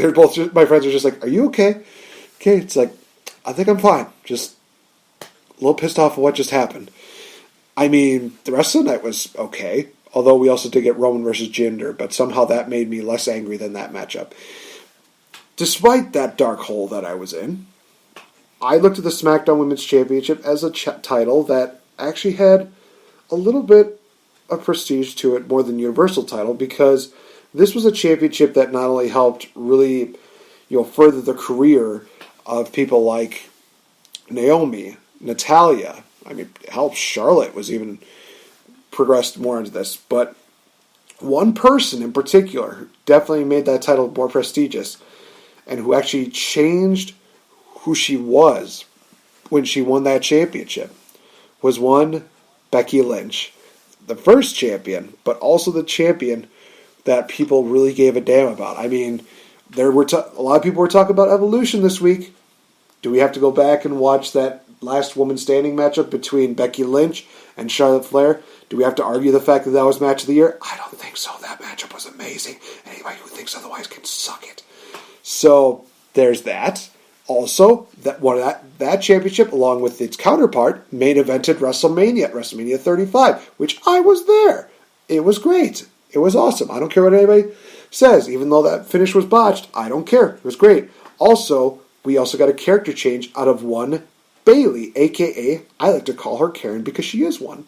S1: my friends are just like, are you okay? Okay, it's like, I think I'm fine. Just a little pissed off of what just happened. I mean, the rest of the night was okay. Although we also did get Roman versus Jinder, but somehow that made me less angry than that matchup. Despite that dark hole that I was in, I looked at the SmackDown Women's Championship as a title that actually had a little bit of prestige to it more than Universal title, because this was a championship that not only helped really, further the career of people like Naomi, Natalya. I mean, it helped Charlotte was even progressed more into this. But one person in particular who definitely made that title more prestigious and who actually changed who she was when she won that championship was one Becky Lynch. The first champion, but also the champion that people really gave a damn about. I mean, a lot of people were talking about Evolution this week. Do we have to go back and watch that last woman standing matchup between Becky Lynch and Charlotte Flair? Do we have to argue the fact that that was match of the year? I don't think so. That matchup was amazing. Anybody who thinks otherwise can suck it. So there's that. Also, that championship, along with its counterpart, main evented WrestleMania 35, which I was there. It was great. It was awesome. I don't care what anybody says. Even though that finish was botched, I don't care. It was great. Also, we also got a character change out of one Bayley, a.k.a. I like to call her Karen because she is one.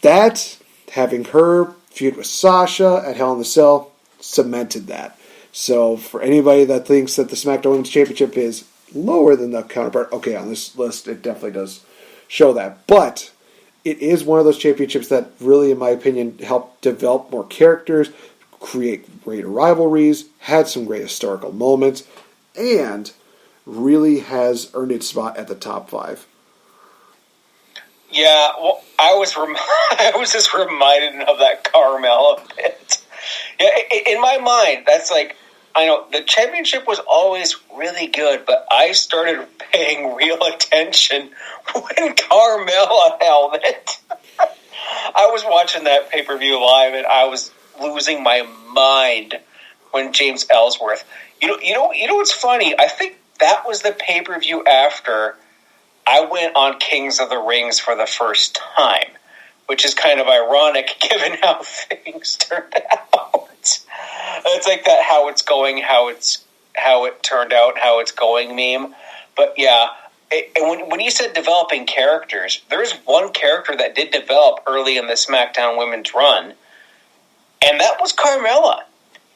S1: That, having her feud with Sasha at Hell in the Cell, cemented that. So for anybody that thinks that the SmackDown Women's Championship is lower than the counterpart, okay, on this list it definitely does show that. But it is one of those championships that really, in my opinion, helped develop more characters, create greater rivalries, had some great historical moments, and really has earned its spot at the top 5.
S8: Yeah, well, I was just reminded of that Carmella bit. Yeah, in my mind, that's like, I know the championship was always really good, but I started paying real attention when Carmella held it. I was watching that pay-per-view live, and I was losing my mind when James Ellsworth. You know what's funny? I think that was the pay-per-view after I went on Kings of the Rings for the first time, which is kind of ironic given how things turned out. It's like that how it's going, how it turned out, how it's going meme. But yeah, and when you said developing characters, there's one character that did develop early in the SmackDown Women's run, and that was Carmella. I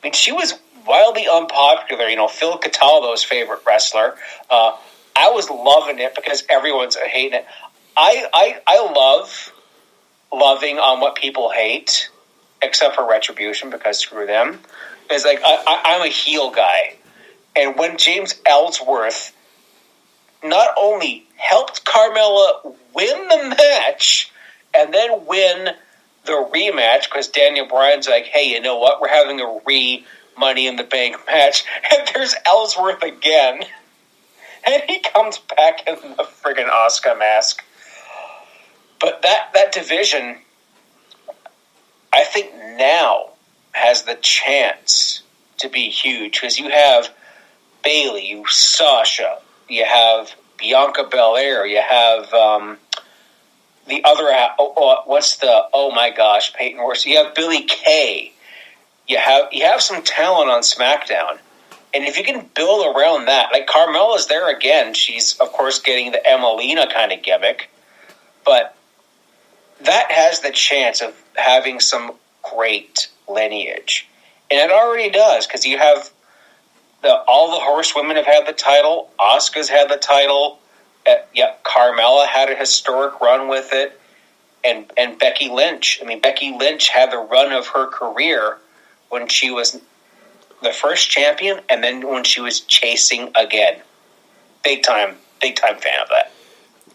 S8: mean, she was wildly unpopular. Phil Cataldo's favorite wrestler. I was loving it because everyone's hating it. I love loving on what people hate, except for Retribution, because screw them. It's like I'm a heel guy, and when James Ellsworth not only helped Carmella win the match and then win the rematch, because Daniel Bryan's like, hey, you know what? We're having a Money in the Bank match, and there's Ellsworth again, and he comes back in the friggin' Oscar mask. But that division, I think now has the chance to be huge, because you have Bayley, Sasha, you have Bianca Belair, you have the other, Peyton Royce, you have Billie Kay, you have some talent on SmackDown, and if you can build around that, like Carmella's there again, she's of course getting the Emelina kind of gimmick, but that has the chance of having some great lineage. And it already does, because you have all the horsewomen have had the title, Asuka's had the title, Carmella had a historic run with it, and Becky Lynch. I mean, Becky Lynch had the run of her career when she was the first champion, and then when she was chasing again. Big time fan of that.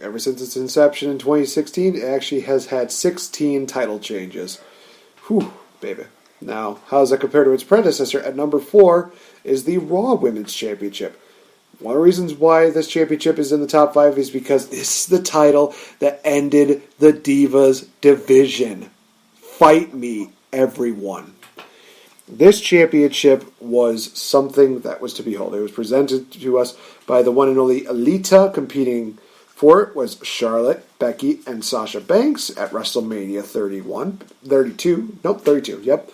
S1: Ever since its inception in 2016, it actually has had 16 title changes. Whew, baby. Now, how does that compare to its predecessor? At number 4 is the Raw Women's Championship. One of the reasons why this championship is in the top 5 is because this is the title that ended the Divas division. Fight me, everyone. This championship was something that was to behold. It was presented to us by the one and only Alita. Competing for it was Charlotte, Becky, and Sasha Banks at WrestleMania 32, yep.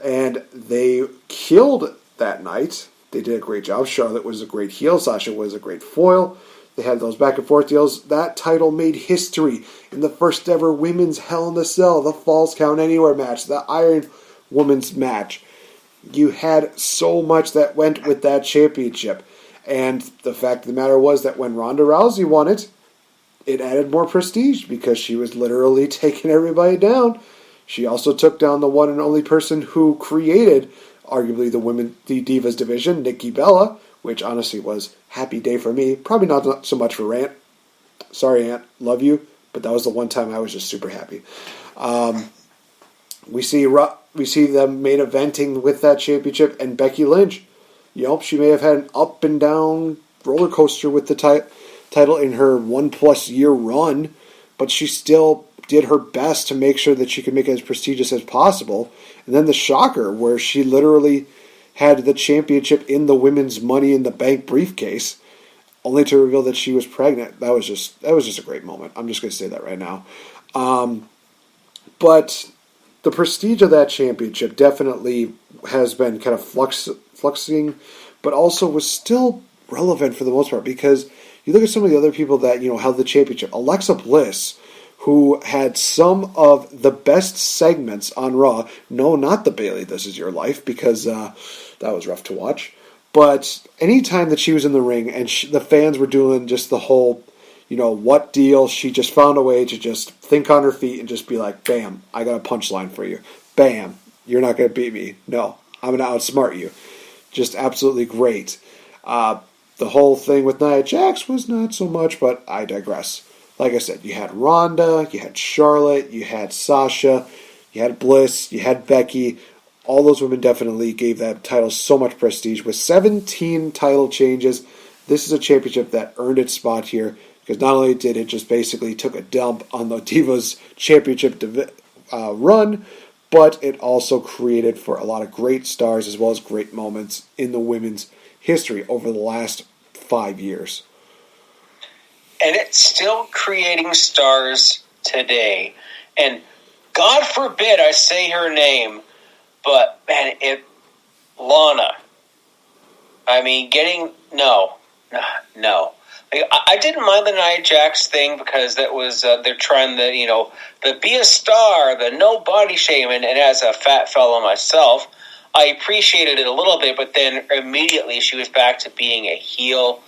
S1: And they killed that night. They did a great job. Charlotte was a great heel. Sasha was a great foil. They had those back and forth deals. That title made history in the first ever women's Hell in the Cell, the Falls Count Anywhere match, the Iron Women's match. You had so much that went with that championship. And the fact of the matter was that when Ronda Rousey won it, it added more prestige because she was literally taking everybody down. She also took down the one and only person who created, arguably, the Divas division, Nikki Bella, which honestly was happy day for me. Probably not so much for Aunt. Sorry, Aunt. Love you. But that was the one time I was just super happy. We see them main eventing with that championship, and Becky Lynch. She may have had an up and down roller coaster with the title in her 1+ year run, but she still did her best to make sure that she could make it as prestigious as possible. And then the shocker, where she literally had the championship in the women's Money in the Bank briefcase, only to reveal that she was pregnant. That was just a great moment. I'm just going to say that right now. But the prestige of that championship definitely has been kind of fluxing, but also was still relevant for the most part, because you look at some of the other people that held the championship. Alexa Bliss, who had some of the best segments on Raw. No, not the Bayley This Is Your Life, because that was rough to watch. But anytime that she was in the ring and the fans were doing just the whole, what deal, she just found a way to just think on her feet and just be like, bam, I got a punchline for you. Bam, you're not going to beat me. No, I'm going to outsmart you. Just absolutely great. The whole thing with Nia Jax was not so much, but I digress. Like I said, you had Ronda, you had Charlotte, you had Sasha, you had Bliss, you had Becky. All those women definitely gave that title so much prestige. With 17 title changes, this is a championship that earned its spot here, because not only did it just basically took a dump on the Divas championship run, but it also created for a lot of great stars as well as great moments in the women's history over the last 5 years.
S8: And it's still creating stars today. And God forbid I say her name, but man, Lana. I mean, no. I didn't mind the Nia Jax thing, because that was they're trying to the be a star, the no body shame, and as a fat fellow myself, I appreciated it a little bit, but then immediately she was back to being a heel.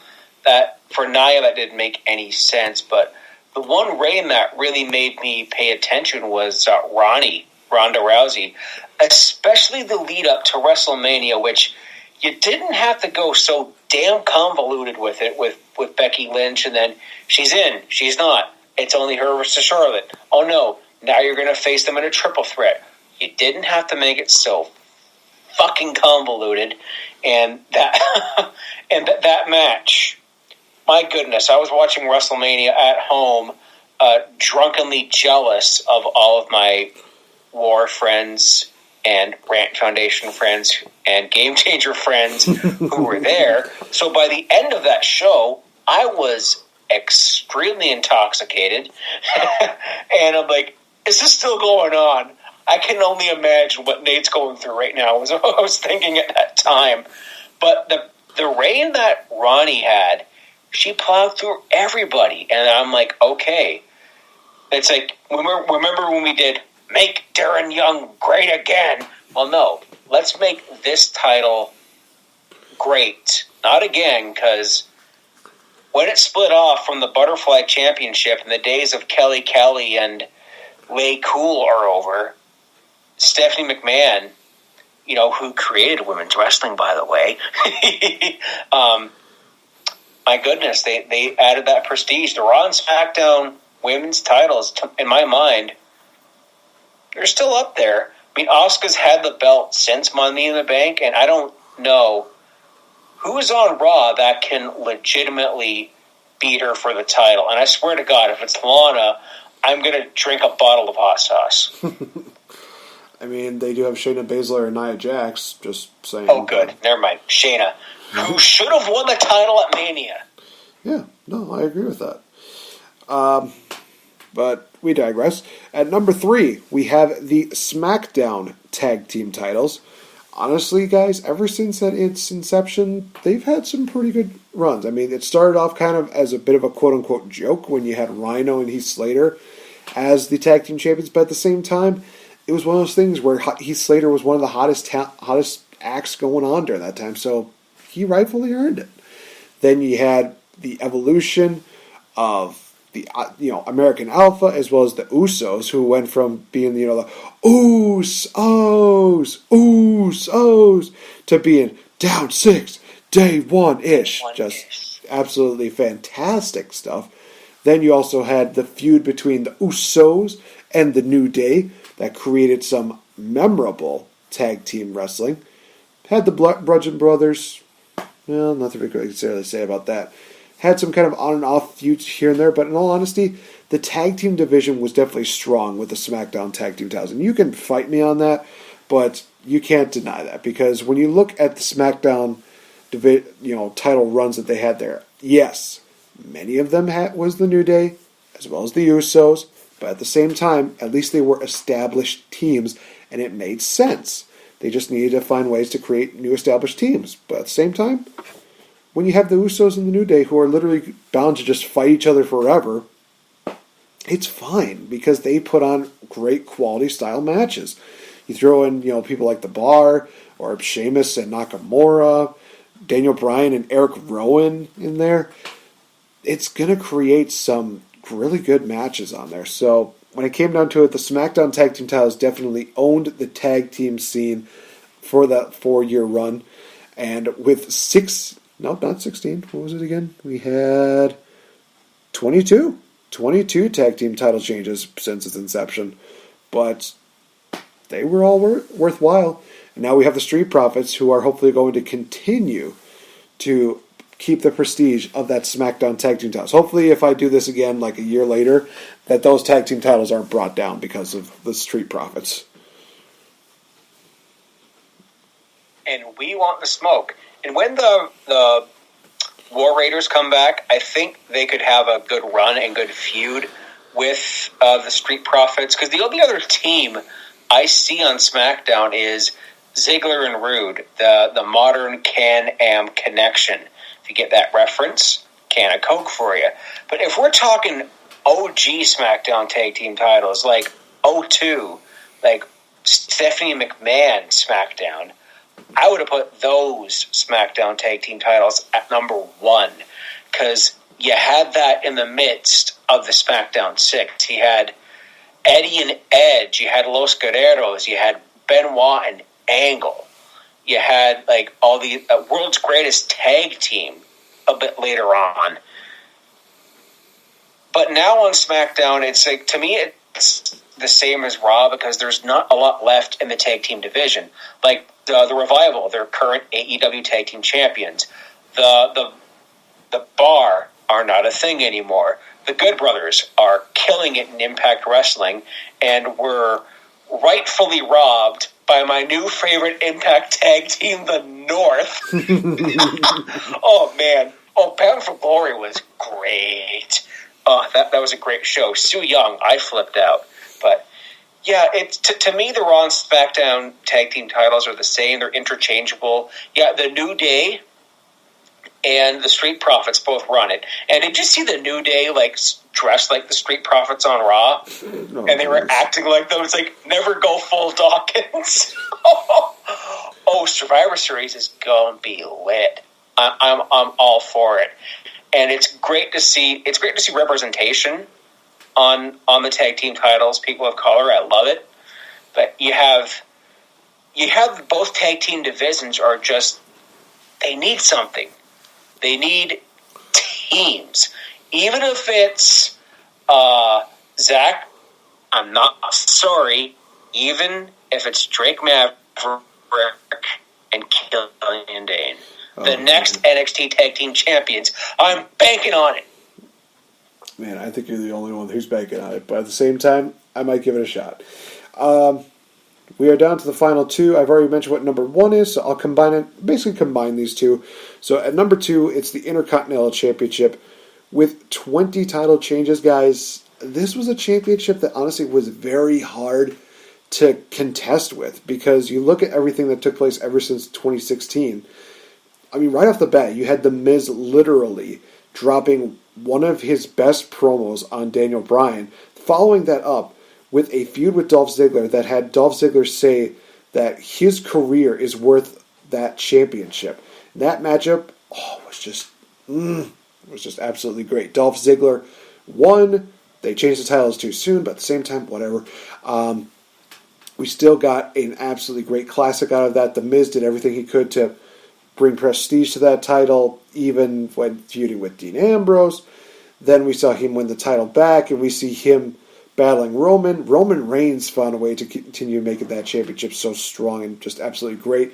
S8: That for Nia, that didn't make any sense. But the one reign that really made me pay attention was Ronda Rousey, especially the lead up to WrestleMania, which you didn't have to go so damn convoluted with it with Becky Lynch, and then she's in, she's not. It's only her versus Charlotte. Oh no, now you're going to face them in a triple threat. You didn't have to make it so fucking convoluted, and that that match. My goodness, I was watching WrestleMania at home, drunkenly jealous of all of my War friends and Rant Foundation friends and Game Changer friends who were there. So by the end of that show, I was extremely intoxicated. And I'm like, is this still going on? I can only imagine what Nate's going through right now, was what I was thinking at that time. But the reign that Ronnie had, she plowed through everybody. And I'm like, okay. It's like, remember when we did Make Darren Young Great Again? Well, no. Let's make this title great. Not again, because when it split off from the Butterfly Championship and the days of Kelly Kelly and Lay Cool are over, Stephanie McMahon, who created women's wrestling, by the way, my goodness, they added that prestige. The Raw and SmackDown women's titles, in my mind, they're still up there. I mean, Asuka's had the belt since Money in the Bank, and I don't know who is on Raw that can legitimately beat her for the title. And I swear to God, if it's Lana, I'm going to drink a bottle of hot sauce.
S1: I mean, they do have Shayna Baszler and Nia Jax, just saying.
S8: Oh, good. Never mind. Shayna, who should have won the title at Mania.
S1: Yeah, no, I agree with that. But we digress. At number 3, we have the SmackDown Tag Team titles. Honestly, guys, ever since its inception, they've had some pretty good runs. I mean, it started off kind of as a bit of a quote-unquote joke when you had Rhino and Heath Slater as the Tag Team Champions, but at the same time, it was one of those things where Heath Slater was one of the hottest acts going on during that time, so he rightfully earned it. Then you had the evolution of the American Alpha as well as the Usos, who went from being the Usos to being down 6 day one-ish. Just absolutely fantastic stuff. Then you also had the feud between the Usos and the New Day that created some memorable tag team wrestling. Had the Bludgeon Brothers. Well, nothing we could necessarily say about that. Had some kind of on and off feuds here and there, but in all honesty, the tag team division was definitely strong with the SmackDown Tag Team titles. And you can fight me on that, but you can't deny that, because when you look at the SmackDown title runs that they had there, yes, many of them was the New Day as well as the Usos, but at the same time, at least they were established teams, and it made sense. They just needed to find ways to create new established teams. But at the same time, when you have the Usos and the New Day who are literally bound to just fight each other forever, it's fine because they put on great quality style matches. You throw in, people like The Bar or Sheamus and Nakamura, Daniel Bryan and Eric Rowan in there. It's going to create some really good matches on there. So when it came down to it, the SmackDown Tag Team titles definitely owned the tag team scene for that 4-year run. And with not 16. What was it again? We had 22 tag team title changes since its inception. But they were all worthwhile. And now we have the Street Profits, who are hopefully going to continue to keep the prestige of that SmackDown tag team titles. Hopefully, if I do this again like a year later, that those tag team titles aren't brought down because of the Street Profits.
S8: And we want the smoke. And when the War Raiders come back, I think they could have a good run and good feud with the Street Profits. Because the only other team I see on SmackDown is Ziggler and Rude, the modern Can-Am connection. If you get that reference, can of Coke for you. But if we're talking OG SmackDown tag team titles, like 02, like Stephanie McMahon SmackDown, I would have put those SmackDown tag team titles at number 1, because you had that in the midst of the SmackDown 6. You had Eddie and Edge, you had Los Guerreros, you had Benoit and Angle. You had like all the world's greatest tag team a bit later on. But now on SmackDown, it's like, to me, it's the same as Raw because there's not a lot left in the tag team division. Like the Revival, their current AEW tag team champions. The Bar are not a thing anymore. The Good Brothers are killing it in Impact Wrestling, and were rightfully robbed by my new favorite Impact tag team, the North. Oh, man. Oh, Bound for Glory was great. Oh, that was a great show. Su Yung, I flipped out. But, yeah, to me, the Raw and SmackDown tag team titles are the same. They're interchangeable. Yeah, the New Day and the Street Profits both run it. And did you see the New Day, like, dressed like the Street Profits on Raw? And they were acting like them. It's like, never go full Dawkins. Oh, Survivor Series is going to be lit. I'm all for it. And it's great to see representation on the tag team titles. People of color, I love it. But you have both tag team divisions are just, they need something. They need teams. Even if it's Zach, I'm not sorry. Even if it's Drake Maverick and Killian Dane, the next NXT Tag Team Champions, I'm banking on it.
S1: Man, I think you're the only one who's banking on it. But at the same time, I might give it a shot. We are down to the final 2. I've already mentioned what number 1 is, so I'll combine these two. So at number 2, it's the Intercontinental Championship with 20 title changes, guys. This was a championship that honestly was very hard to contest with, because you look at everything that took place ever since 2016. I mean, right off the bat, you had The Miz literally dropping one of his best promos on Daniel Bryan, following that up with a feud with Dolph Ziggler that had Dolph Ziggler say that his career is worth that championship. That matchup was just absolutely great. Dolph Ziggler won. They changed the titles too soon, but at the same time, whatever. We still got an absolutely great classic out of that. The Miz did everything he could to bring prestige to that title, even when feuding with Dean Ambrose. Then we saw him win the title back, and we see him battling Roman. Roman Reigns found a way to continue making that championship so strong and just absolutely great.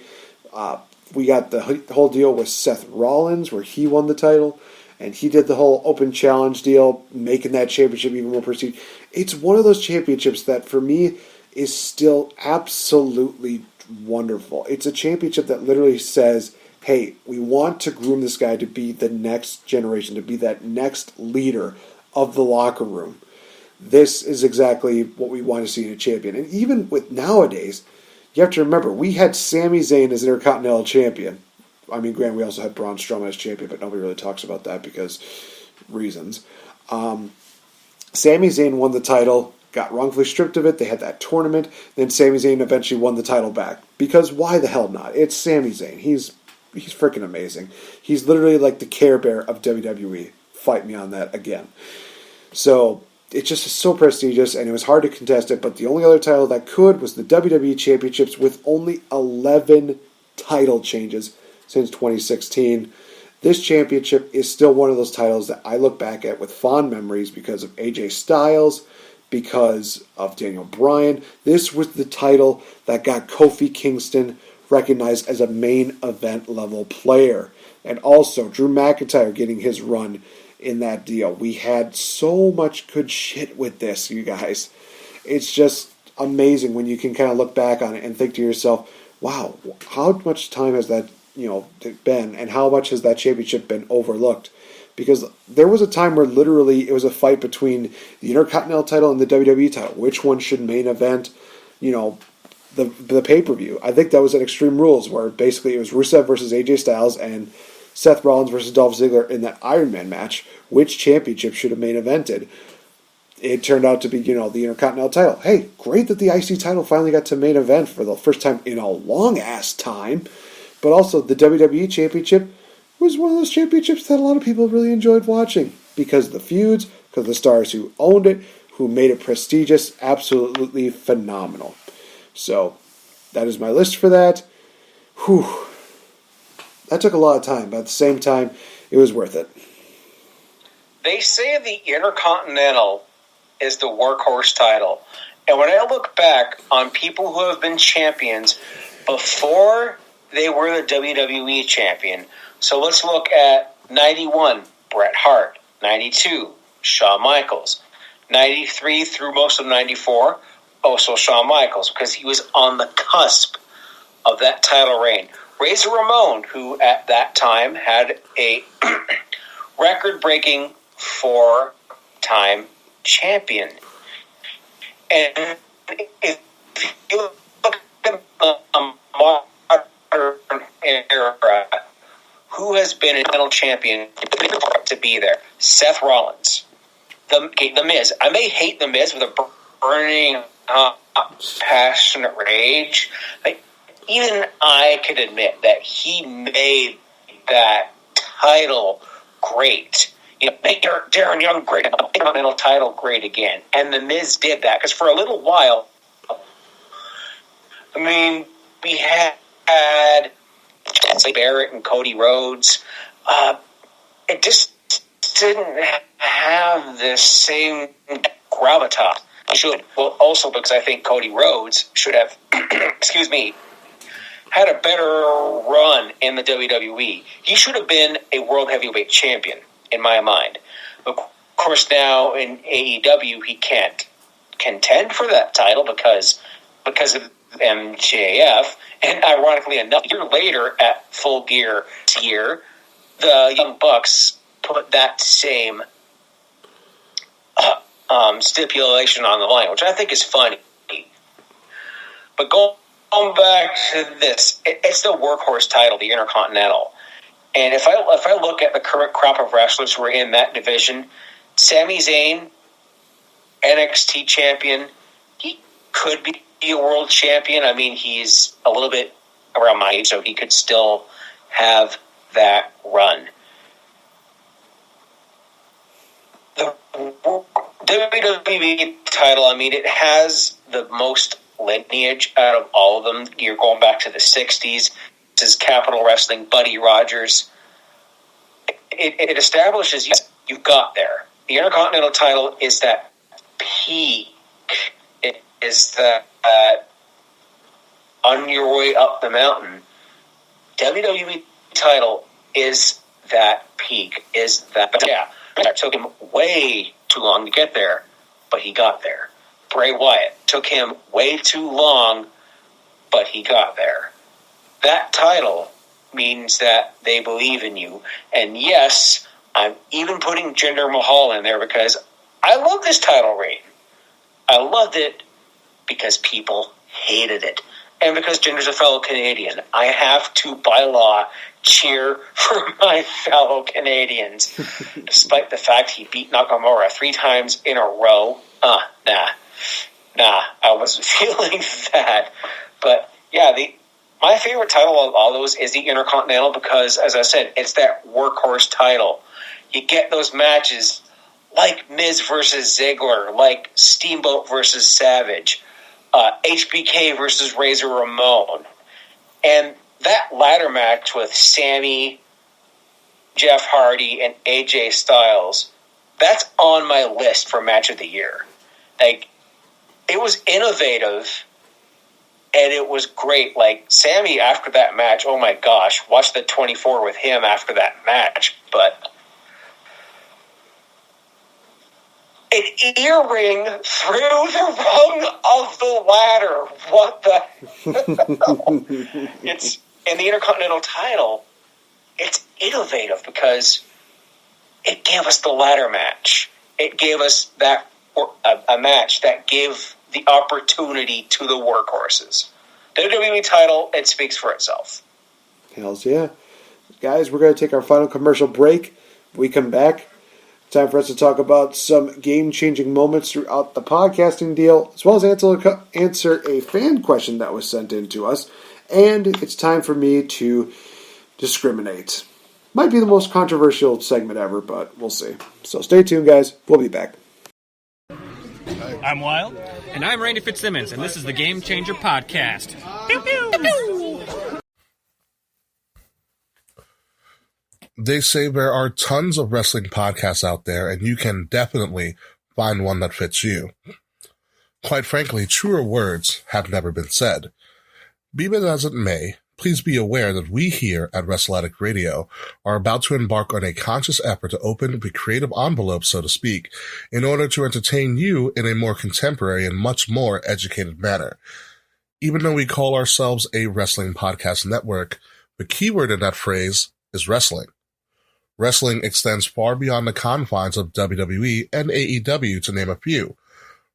S1: We got the whole deal with Seth Rollins, where he won the title, and he did the whole open challenge deal, making that championship even more prestige. It's one of those championships that, for me, is still absolutely wonderful. It's a championship that literally says, hey, we want to groom this guy to be the next generation, to be that next leader of the locker room. This is exactly what we want to see in a champion. And even with nowadays, you have to remember, we had Sami Zayn as Intercontinental Champion. I mean, granted, we also had Braun Strowman as champion, but nobody really talks about that because reasons. Sami Zayn won the title, got wrongfully stripped of it. They had that tournament. Then Sami Zayn eventually won the title back. Because why the hell not? It's Sami Zayn. He's freaking amazing. He's literally like the Care Bear of WWE. Fight me on that again. So it just is so prestigious, and it was hard to contest it, but the only other title that could was the WWE Championships, with only 11 title changes since 2016. This championship is still one of those titles that I look back at with fond memories because of AJ Styles, because of Daniel Bryan. This was the title that got Kofi Kingston recognized as a main event level player. And also Drew McIntyre getting his run in that deal. We had so much good shit with this, you guys. It's just amazing when you can kind of look back on it and think to yourself, wow, how much time has that been, and how much has that championship been overlooked? Because there was a time where literally it was a fight between the Intercontinental title and the WWE title. Which one should main event, the pay-per-view? I think that was at Extreme Rules, where basically it was Rusev versus AJ Styles and Seth Rollins versus Dolph Ziggler in that Iron Man match. Which championship should have main evented? It turned out to be, the Intercontinental title. Hey, great that the IC title finally got to main event for the first time in a long-ass time. But also, the WWE Championship was one of those championships that a lot of people really enjoyed watching. Because of the feuds, because of the stars who owned it, who made it prestigious, absolutely phenomenal. So, that is my list for that. Whew. That took a lot of time, but at the same time, it was worth it.
S8: They say the Intercontinental is the workhorse title. And when I look back on people who have been champions before they were the WWE champion, so let's look at 91, Bret Hart, 92, Shawn Michaels, 93 through most of 94, also Shawn Michaels, because he was on the cusp of that title reign. Razor Ramon, who at that time had a record-breaking 4-time champion. And if you look at the modern era, who has been a title champion to be there? Seth Rollins. The Miz. I may hate The Miz with a burning, passionate rage. Even I could admit that he made that title great. Make Darren Young great, Intercontinental title great again. And The Miz did that, because for a little while, we had Barrett and Cody Rhodes. It just didn't have the same gravitas. It should. Well, also because I think Cody Rhodes should have, had a better run in the WWE. He should have been a World Heavyweight Champion, in my mind. Of course, now in AEW, he can't contend for that title because of MJF. And ironically enough, a year later at Full Gear this year, the Young Bucks put that same stipulation on the line, which I think is funny. But going back to this, it's the workhorse title, the Intercontinental. And if I look at the current crop of wrestlers who are in that division, Sami Zayn, NXT champion, he could be a world champion. He's a little bit around my age, so he could still have that run. The WWE title, I mean, it has the most lineage out of all of them. You're going back to the 60s. This is Capital Wrestling, Buddy Rogers. It establishes you got there. The Intercontinental title is that peak. It is that on your way up the mountain. WWE title is that peak. Is that, yeah. It took him way too long to get there, but he got there. Bray Wyatt took him way too long, but he got there. That title means that they believe in you. And yes, I'm even putting Jinder Mahal in there because I love this title reign. I loved it because people hated it. And because Jinder's a fellow Canadian, I have to, by law, cheer for my fellow Canadians. Despite the fact he beat Nakamura 3 times in a row. Nah, I wasn't feeling that. But yeah, my favorite title of all those is the Intercontinental because, as I said, it's that workhorse title. You get those matches like Miz versus Ziggler, like Steamboat versus Savage, HBK versus Razor Ramon. And that ladder match with Sammy, Jeff Hardy, and AJ Styles, that's on my list for match of the year. Like, it was innovative, and it was great. Like, Sammy, after that match, oh my gosh, watch the 24 with him after that match. But an earring through the rung of the ladder. What the? It's in the Intercontinental title. It's innovative because it gave us the ladder match. It gave us that a match that gave the opportunity to the workhorses. WWE title, it speaks for itself.
S1: Hells yeah. Guys, we're going to take our final commercial break. When we come back, time for us to talk about some game-changing moments throughout the podcasting deal, as well as answer a fan question that was sent in to us. And it's time for me to discriminate. Might be the most controversial segment ever, but we'll see. So stay tuned, guys. We'll be back.
S13: I'm Wild. And I'm Randy Fitzsimmons, and this is the Game Changer Podcast. Pew, pew, pew.
S14: They say there are tons of wrestling podcasts out there, and you can definitely find one that fits you. Quite frankly, truer words have never been said. Be that as it may, please be aware that we here at Wrestle Addict Radio are about to embark on a conscious effort to open the creative envelope, so to speak, in order to entertain you in a more contemporary and much more educated manner. Even though we call ourselves a wrestling podcast network, the keyword in that phrase is wrestling. Wrestling extends far beyond the confines of WWE and AEW, to name a few.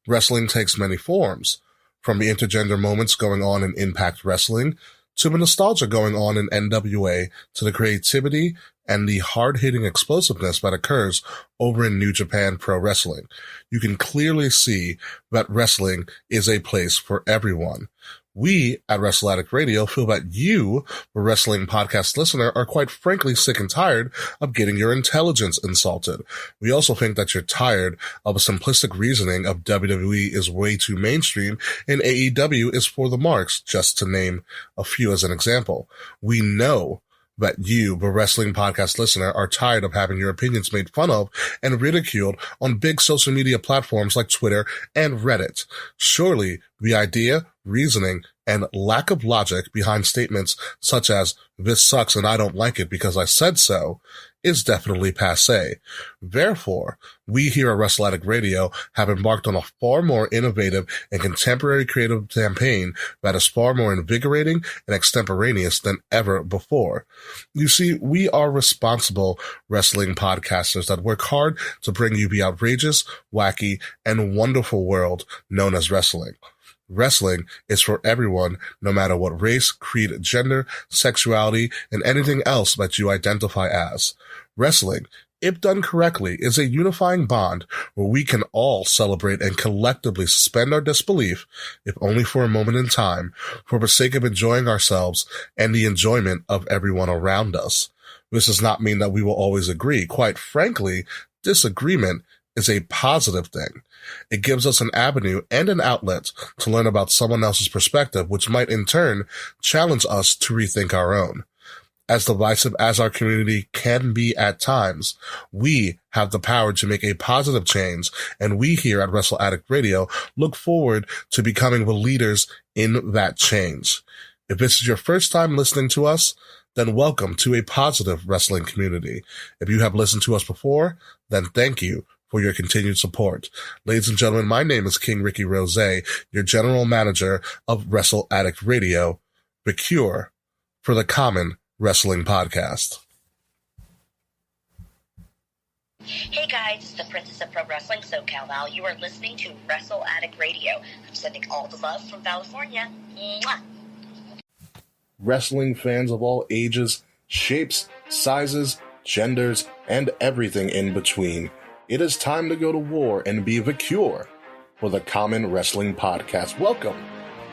S14: Wrestling takes many forms, from the intergender moments going on in Impact Wrestling, to the nostalgia going on in NWA, to the creativity and the hard-hitting explosiveness that occurs over in New Japan Pro Wrestling. You can clearly see that wrestling is a place for everyone. We at Wrestle Addict Radio feel that you, the wrestling podcast listener, are quite frankly sick and tired of getting your intelligence insulted. We also think that you're tired of a simplistic reasoning of WWE is way too mainstream and AEW is for the marks, just to name a few as an example. We know that you, the wrestling podcast listener, are tired of having your opinions made fun of and ridiculed on big social media platforms like Twitter and Reddit. Surely the idea, reasoning, and lack of logic behind statements such as, "This sucks and I don't like it because I said so," is definitely passé. Therefore, we here at Wrestle Addict Radio have embarked on a far more innovative and contemporary creative campaign that is far more invigorating and extemporaneous than ever before. You see, we are responsible wrestling podcasters that work hard to bring you the outrageous, wacky, and wonderful world known as wrestling. Wrestling is for everyone, no matter what race, creed, gender, sexuality, and anything else that you identify as. Wrestling, if done correctly, is a unifying bond where we can all celebrate and collectively suspend our disbelief, if only for a moment in time, for the sake of enjoying ourselves and the enjoyment of everyone around us. This does not mean that we will always agree. Quite frankly, disagreement is a positive thing. It gives us an avenue and an outlet to learn about someone else's perspective, which might in turn challenge us to rethink our own. As divisive as our community can be at times, we have the power to make a positive change, and we here at Wrestle Addict Radio look forward to becoming the leaders in that change. If this is your first time listening to us, then welcome to a positive wrestling community. If you have listened to us before, then thank you for your continued support. Ladies and gentlemen, my name is King Ricky Rose, your general manager of Wrestle Addict Radio, the cure for the common wrestling podcast.
S15: Hey guys, it's the Princess of Pro Wrestling, SoCal Val. You are listening to Wrestle Addict Radio. I'm sending all the love from California. Mwah!
S14: Wrestling fans of all ages, shapes, sizes, genders, and everything in between. It is time to go to war and be the cure for the common wrestling podcast. Welcome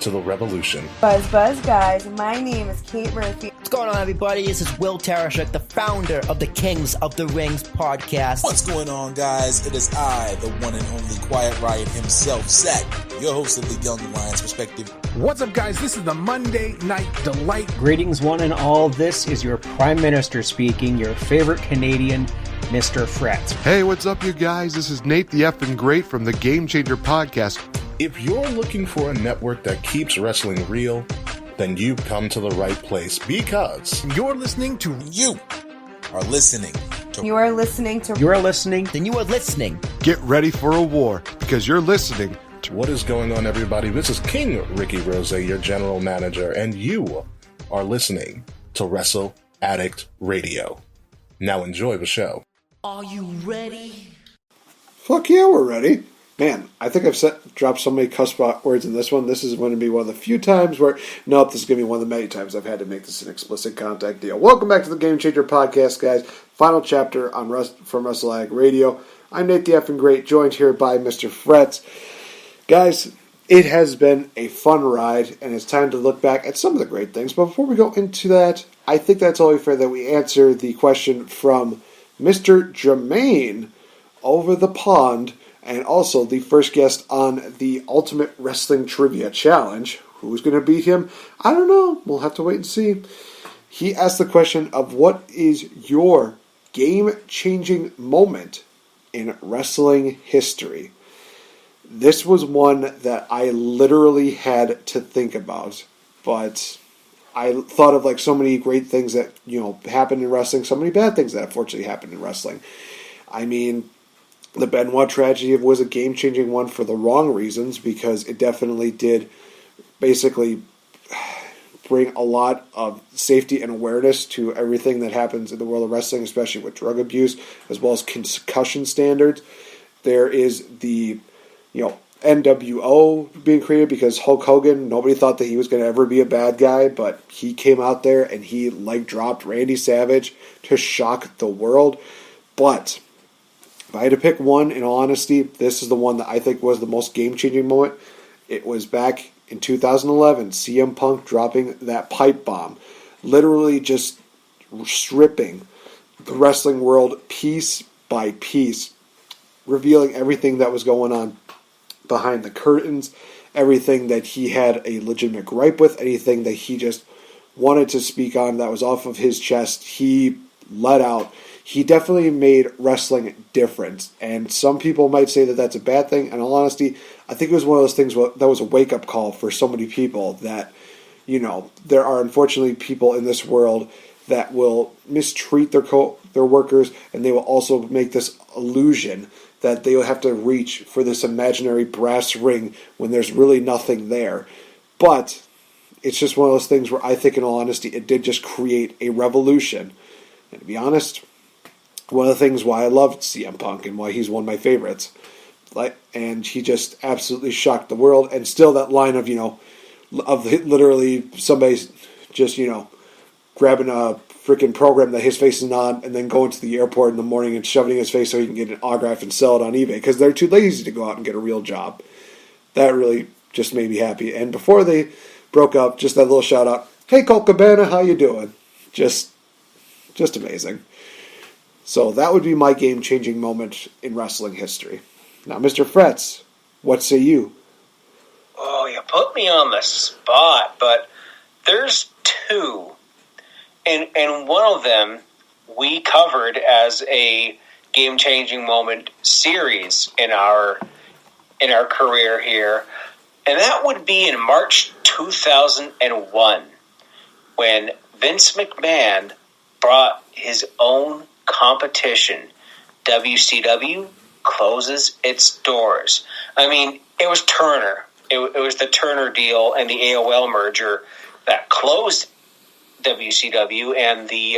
S14: to the revolution.
S16: Buzz guys, my name is Kate Murphy.
S11: What's going on, everybody? This is Will Tarashuk, the founder of the Kings of the Rings podcast.
S10: What's going on, guys? It is I, the one and only Quiet Riot himself, Zach, your host of the Young Lions Perspective.
S17: What's up, guys? This is the Monday Night Delight.
S18: Greetings, one and all. This is your Prime Minister speaking, your favorite Canadian, Mr. Fretz.
S19: Hey, what's up, you guys? This is NateFNGreat from the Game Changer podcast.
S14: If you're looking for a network that keeps wrestling real, then you've come to the right place, because
S17: you're listening to
S10: You are listening to
S19: Get ready for a war, because you're listening to
S14: What is going on, everybody? This is King Ricky Rose, your general manager, and you are listening to Wrestle Addict Radio. Now enjoy the show.
S11: Are you ready?
S1: Fuck yeah, we're ready. Man, I think I've dropped so many cuss words in this one. This is going to be one of the few times where... Nope, this is going to be one of the many times I've had to make this an explicit contact deal. Welcome back to the Game Changer podcast, guys. Final chapter from Wrestle Addict Radio. I'm NateFNGreat, joined here by Mr. Fretz. Guys, it has been a fun ride, and it's time to look back at some of the great things. But before we go into that, I think that's only fair that we answer the question from Mr. Jermaine over the pond, and also the first guest on the Ultimate Wrestling Trivia Challenge. Who's going to beat him? I don't know. We'll have to wait and see. He asked the question of what is your game-changing moment in wrestling history? This was one that I literally had to think about, but I thought of like so many great things that, happened in wrestling, so many bad things that unfortunately happened in wrestling. I mean, the Benoit tragedy was a game-changing one for the wrong reasons, because it definitely did basically bring a lot of safety and awareness to everything that happens in the world of wrestling, especially with drug abuse, as well as concussion standards. There is the, NWO being created because Hulk Hogan, nobody thought that he was going to ever be a bad guy, but he came out there and he dropped Randy Savage to shock the world. But if I had to pick one, in all honesty, this is the one that I think was the most game-changing moment. It was back in 2011, CM Punk dropping that pipe bomb, literally just stripping the wrestling world piece by piece, revealing everything that was going on behind the curtains, everything that he had a legitimate gripe with, anything that he just wanted to speak on that was off of his chest, he let out. He definitely made wrestling different, and some people might say that that's a bad thing. In all honesty, I think it was one of those things that was a wake-up call for so many people that, there are unfortunately people in this world that will mistreat their workers, and they will also make this illusion that they will have to reach for this imaginary brass ring when there's really nothing there. But it's just one of those things where I think, in all honesty, it did just create a revolution. And to be honest, one of the things why I loved CM Punk and why he's one of my favorites, and he just absolutely shocked the world. And still that line of literally somebody just grabbing a freaking program that his face is on, and then going to the airport in the morning and shoving his face so he can get an autograph and sell it on eBay because they're too lazy to go out and get a real job. That really just made me happy. And before they broke up, just that little shout out, "Hey Colt Cabana, how you doing?" Just amazing. So that would be my game-changing moment in wrestling history. Now, Mr. Fretz, what say you?
S8: Oh, you put me on the spot, but there's two. And one of them we covered as a game-changing moment series in our career here. And that would be in March 2001 when Vince McMahon brought his own competition. WCW closes its doors. I mean, it was Turner. It was the Turner deal and the AOL merger that closed WCW, and the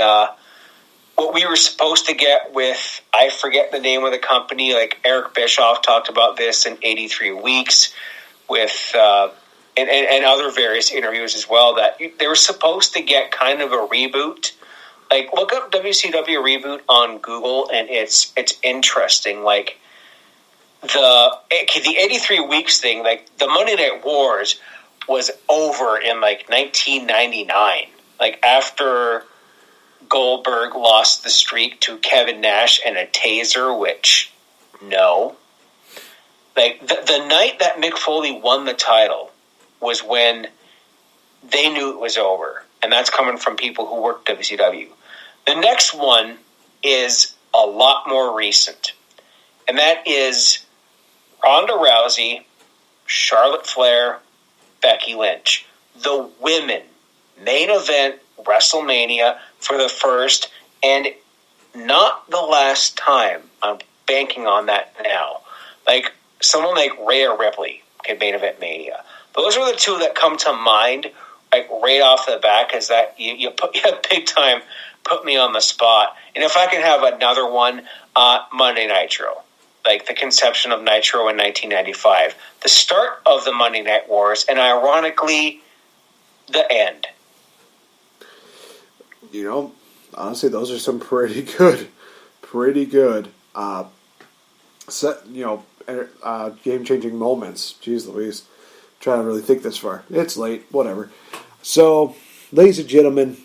S8: what we were supposed to get with, I forget the name of the company, like Eric Bischoff talked about this in 83 Weeks with and other various interviews as well, that they were supposed to get kind of a reboot. Like, look up WCW reboot on Google, and it's interesting. Like, the 83 Weeks thing, like, the Monday Night Wars was over in, like, 1999. Like, after Goldberg lost the streak to Kevin Nash and a taser, which, no. Like, the night that Mick Foley won the title was when they knew it was over. And that's coming from people who worked WCW. The next one is a lot more recent. And that is Ronda Rousey, Charlotte Flair, Becky Lynch. The women main event WrestleMania for the first and not the last time. I'm banking on that now. Like, someone like Rhea Ripley could main event Mania. Those are the two that come to mind, like, right off the bat, because that you big time put me on the spot. And if I can have another one, Monday Nitro. Like, the conception of Nitro in 1995. The start of the Monday Night Wars, and ironically, the end.
S1: You know, honestly, those are some pretty good, game-changing moments. Jeez Louise. I'm trying to really think this far. It's late, whatever. So, ladies and gentlemen,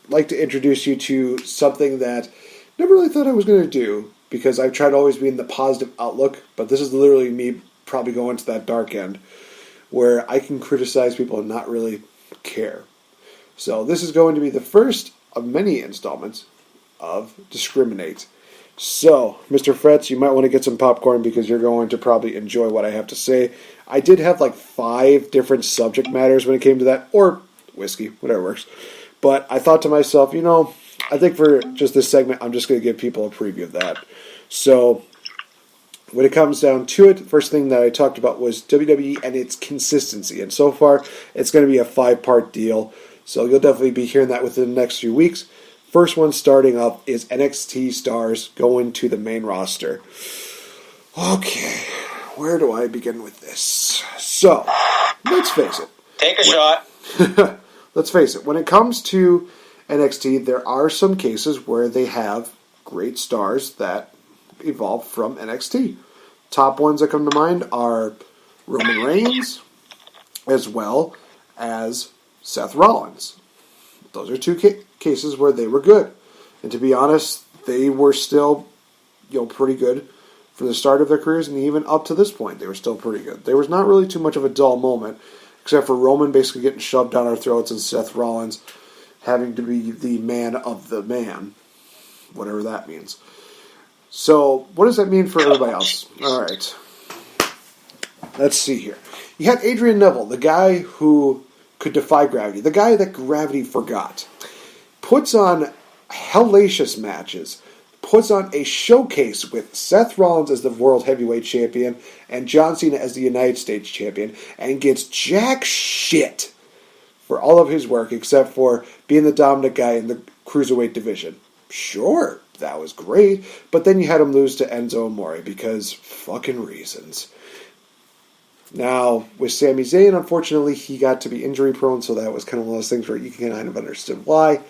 S1: I'd like to introduce you to something that I never really thought I was going to do, because I've tried to always be in the positive outlook, but this is literally me probably going to that dark end, where I can criticize people and not really care. So this is going to be the first of many installments of Discriminate. So, Mr. Fretz, you might want to get some popcorn because you're going to probably enjoy what I have to say. I did have like 5 different subject matters when it came to that, or whiskey, whatever works. But I thought to myself, you know, I think for just this segment, I'm just going to give people a preview of that. So, when it comes down to it, the first thing that I talked about was WWE and its consistency. And so far, it's going to be a 5-part deal. So you'll definitely be hearing that within the next few weeks. First one starting up is NXT stars going to the main roster. Okay, where do I begin with this? So, let's face it.
S8: Take a shot.
S1: Let's face it. When it comes to NXT, there are some cases where they have great stars that evolve from NXT. Top ones that come to mind are Roman Reigns, as well as Seth Rollins. Those are 2 cases where they were good. And to be honest, they were still, pretty good for the start of their careers, and even up to this point, they were still pretty good. There was not really too much of a dull moment, except for Roman basically getting shoved down our throats and Seth Rollins having to be the man of the man, whatever that means. So, what does that mean for everybody else? All right. Let's see here. You had Adrian Neville, the guy who could defy gravity, the guy that gravity forgot, puts on hellacious matches, puts on a showcase with Seth Rollins as the World Heavyweight Champion and John Cena as the United States Champion, and gets jack shit for all of his work except for being the dominant guy in the Cruiserweight division. Sure, that was great, but then you had him lose to Enzo Amore because fucking reasons. Now, with Sami Zayn, unfortunately, he got to be injury prone, so that was kind of one of those things where you can kind of understand why.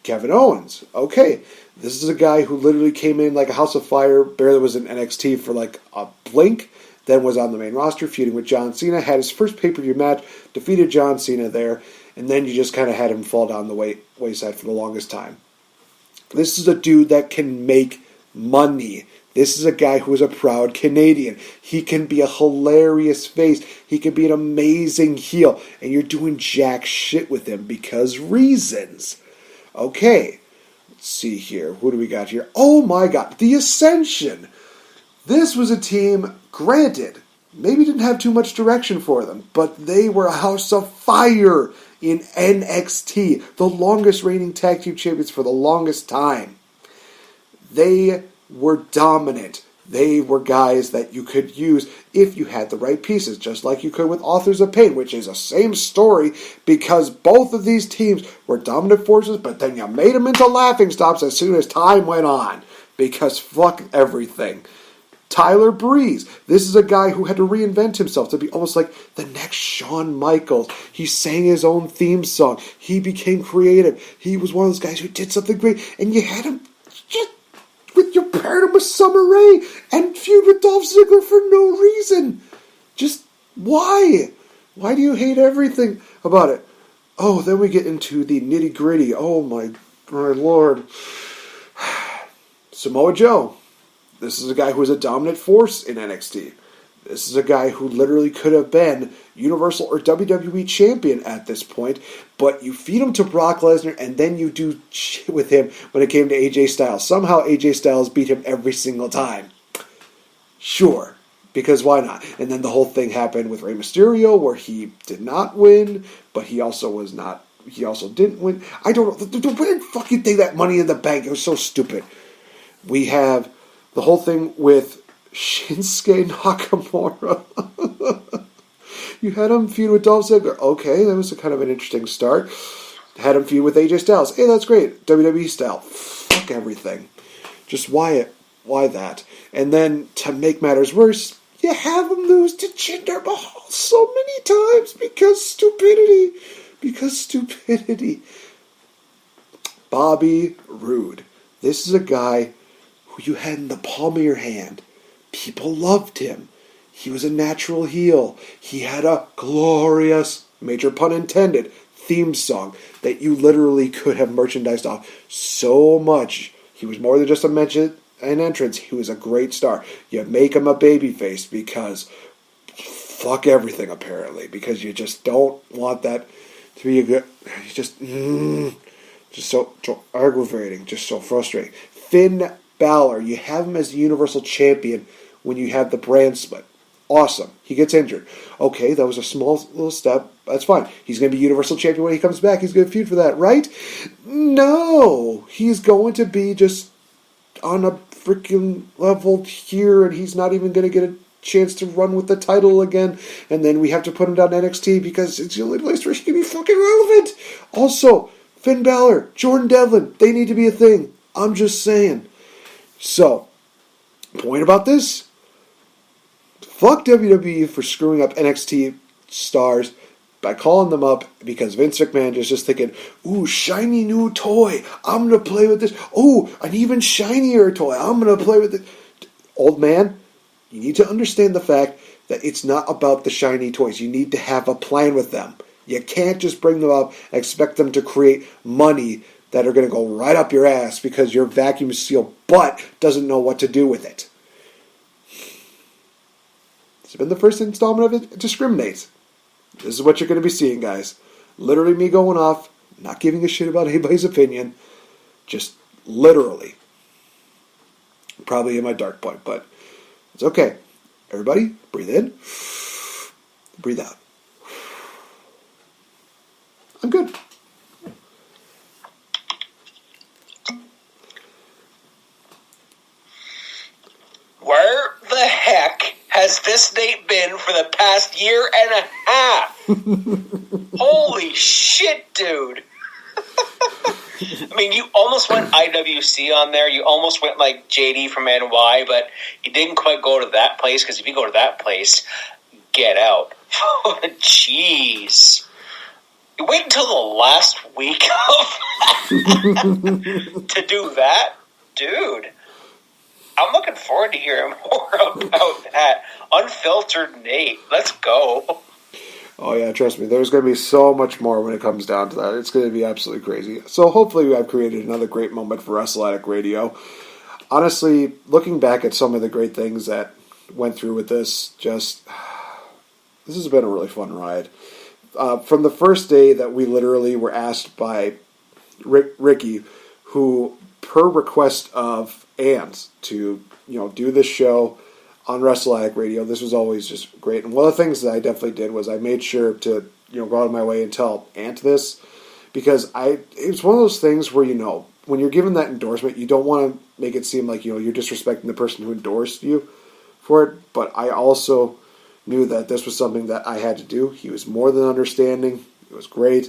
S1: Kevin Owens. Okay, this is a guy who literally came in like a house of fire, barely was in NXT for like a blink, then was on the main roster feuding with John Cena, had his first pay-per-view match, defeated John Cena there, and then you just kind of had him fall down the wayside for the longest time. This is a dude that can make money. This is a guy who is a proud Canadian. He can be a hilarious face. He can be an amazing heel. And you're doing jack shit with him because reasons. Okay, let's see here. What do we got here? Oh my god, the Ascension. This was a team, granted, maybe didn't have too much direction for them, but they were a house of fire in NXT, the longest reigning tag team champions for the longest time. They were dominant. They were guys that you could use if you had the right pieces, just like you could with Authors of Pain, which is the same story because both of these teams were dominant forces, but then you made them into laughingstocks as soon as time went on because fuck everything. Tyler Breeze. This is a guy who had to reinvent himself to be almost like the next Shawn Michaels. He sang his own theme song. He became creative. He was one of those guys who did something great, and you had him just with your paired him with Summer Rae and feud with Dolph Ziggler for no reason. Just why? Why do you hate everything about it? Oh, then we get into the nitty gritty. Oh my lord. Samoa Joe. This is a guy who is a dominant force in NXT. This is a guy who literally could have been Universal or WWE champion at this point, but you feed him to Brock Lesnar and then you do shit with him when it came to AJ Styles. Somehow AJ Styles beat him every single time. Sure, because why not? And then the whole thing happened with Rey Mysterio where he did not win, but he also didn't win. I don't know. Where did fucking take that Money in the Bank? It was so stupid. We have the whole thing with Shinsuke Nakamura. You had him feud with Dolph Ziggler. Okay, that was kind of an interesting start. Had him feud with AJ Styles. Hey, that's great. WWE style. Fuck everything. Just why that? And then, to make matters worse, you have him lose to Jinder Mahal so many times because stupidity. Because stupidity. Bobby Roode. This is a guy who you had in the palm of your hand. People loved him. He was a natural heel. He had a glorious, major pun intended, theme song that you literally could have merchandised off so much. He was more than just an entrance. He was a great star. You make him a babyface because fuck everything apparently. Because you just don't want that to be a good. Just so aggravating. Just so frustrating. Finn Balor. You have him as the Universal Champion when you have the brand split. Awesome. He gets injured. Okay, that was a small little step. That's fine. He's going to be Universal Champion when he comes back. He's going to feud for that, right? No. He's going to be just on a freaking level here, and he's not even going to get a chance to run with the title again. And then we have to put him down to NXT because it's the only place where he can be fucking relevant. Also, Finn Balor, Jordan Devlin, they need to be a thing. I'm just saying. So, point about this, fuck WWE for screwing up NXT stars by calling them up because Vince McMahon is just thinking, ooh, shiny new toy, I'm going to play with this. Ooh, an even shinier toy, I'm going to play with it. Old man, you need to understand the fact that it's not about the shiny toys. You need to have a plan with them. You can't just bring them up and expect them to create money that are going to go right up your ass because your vacuum seal butt doesn't know what to do with it. It's been the first installment of It Discriminates. This is what you're going to be seeing, guys. Literally me going off, not giving a shit about anybody's opinion. Just literally. Probably in my dark point, but it's okay. Everybody, breathe in. Breathe out. I'm good.
S8: Where the heck has this Nate been for the past year and a half? Holy shit, dude. I mean, you almost went IWC on there. You almost went like JD from NY, but you didn't quite go to that place because if you go to that place, get out. Oh, jeez. You wait until the last week to do that? Dude. I'm looking forward to hearing more about that. Unfiltered Nate. Let's go.
S1: Oh yeah, trust me, there's going to be so much more when it comes down to that. It's going to be absolutely crazy. So hopefully I've created another great moment for Wrestle Addict Radio. Honestly, looking back at some of the great things that went through with this, this has been a really fun ride. From the first day that we literally were asked by Ricky, who, per request of Ant, to do this show on Wrestle Addict Radio, this was always just great. And one of the things that I definitely did was I made sure to go out of my way and tell Ant this, because it's one of those things where when you're given that endorsement, you don't want to make it seem like you're disrespecting the person who endorsed you for it. But I also knew that this was something that I had to do. He was more than understanding. It was great.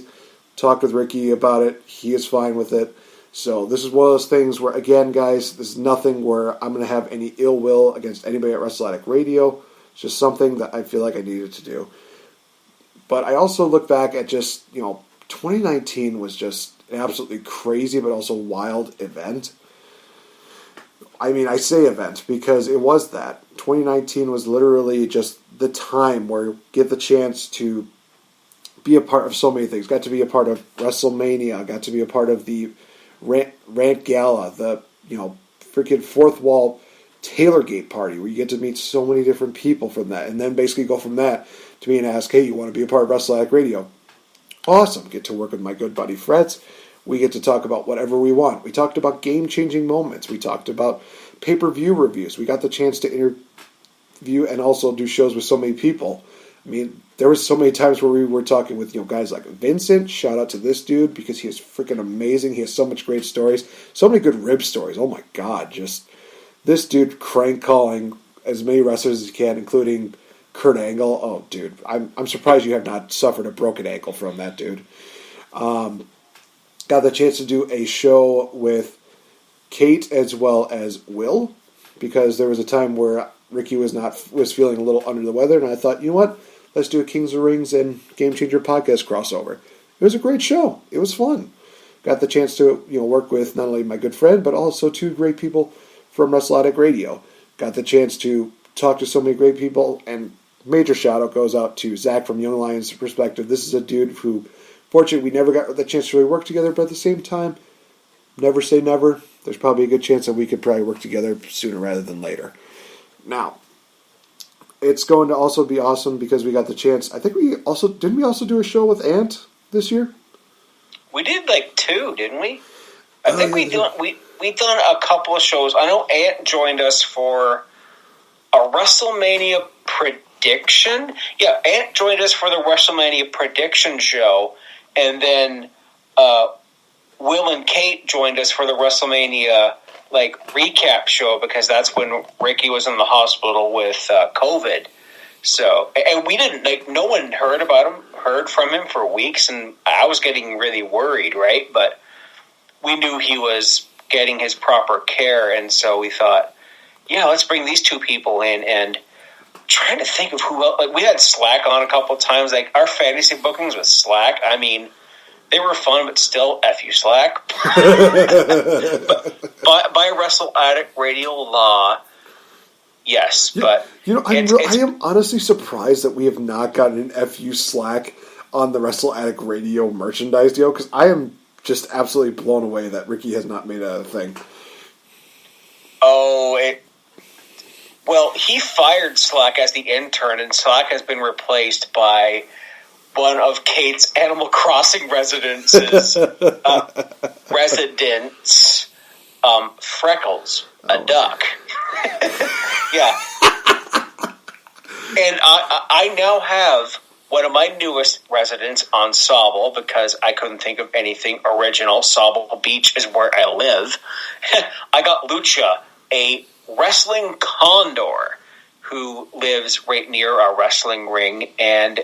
S1: Talked with Ricky about it. He is fine with it. So this is one of those things where, again, guys, this is nothing where I'm going to have any ill will against anybody at Wrestle Addict Radio. It's just something that I feel like I needed to do. But I also look back at 2019 was just an absolutely crazy but also wild event. I mean, I say event because it was that. 2019 was literally just the time where you get the chance to be a part of so many things. Got to be a part of WrestleMania. Got to be a part of the Rant Gala, the freaking fourth wall Taylorgate party, where you get to meet so many different people from that, and then basically go from that to being asked, hey, you want to be a part of Wrestle Addict Radio? Awesome. Get to work with my good buddy Fretz. We get to talk about whatever we want. We talked about game-changing moments. We talked about pay-per-view reviews. We got the chance to interview and also do shows with so many people. I mean, there was so many times where we were talking with guys like Vincent. Shout out to this dude because he is freaking amazing. He has so much great stories, so many good rib stories. Oh my god, just this dude crank calling as many wrestlers as he can, including Kurt Angle. Oh, dude, I'm surprised you have not suffered a broken ankle from that dude. Got the chance to do a show with Kate as well as Will, because there was a time where Ricky was feeling a little under the weather, and I thought, you know what? Let's do a Kings of Rings and Game Changer podcast crossover. It was a great show. It was fun. Got the chance to work with not only my good friend, but also two great people from Wrestle Addict Radio. Got the chance to talk to so many great people, and major shout out goes out to Zach from Young Lions Perspective. This is a dude who, fortunately, we never got the chance to really work together, but at the same time, never say never. There's probably a good chance that we could probably work together sooner rather than later. Now, it's going to also be awesome because we got the chance. I think didn't we also do a show with Ant this year?
S8: We did like two, didn't we? I think we done a couple of shows. I know Ant joined us for a WrestleMania prediction. Yeah, Ant joined us for the WrestleMania prediction show, and then Will and Kate joined us for the WrestleMania recap show, because that's when Ricky was in the hospital with COVID. So, and we didn't no one heard from him for weeks, and I was getting really worried, right? But we knew he was getting his proper care, and so we thought, yeah, let's bring these two people in. And trying to think of who else. We had Slack on a couple of times. Our fantasy bookings with Slack, I mean, they were fun, but still, F you, Slack. by Wrestle Addict Radio law, yes. But
S1: I am honestly surprised that we have not gotten an FU Slack on the Wrestle Addict Radio merchandise deal, because I am just absolutely blown away that Ricky has not made a thing.
S8: Well, he fired Slack as the intern, and Slack has been replaced by one of Kate's Animal Crossing residents, Freckles, a duck. Yeah. And I now have one of my newest residents on Sauble, because I couldn't think of anything original. Sauble Beach is where I live. I got Lucha, a wrestling condor who lives right near our wrestling ring, and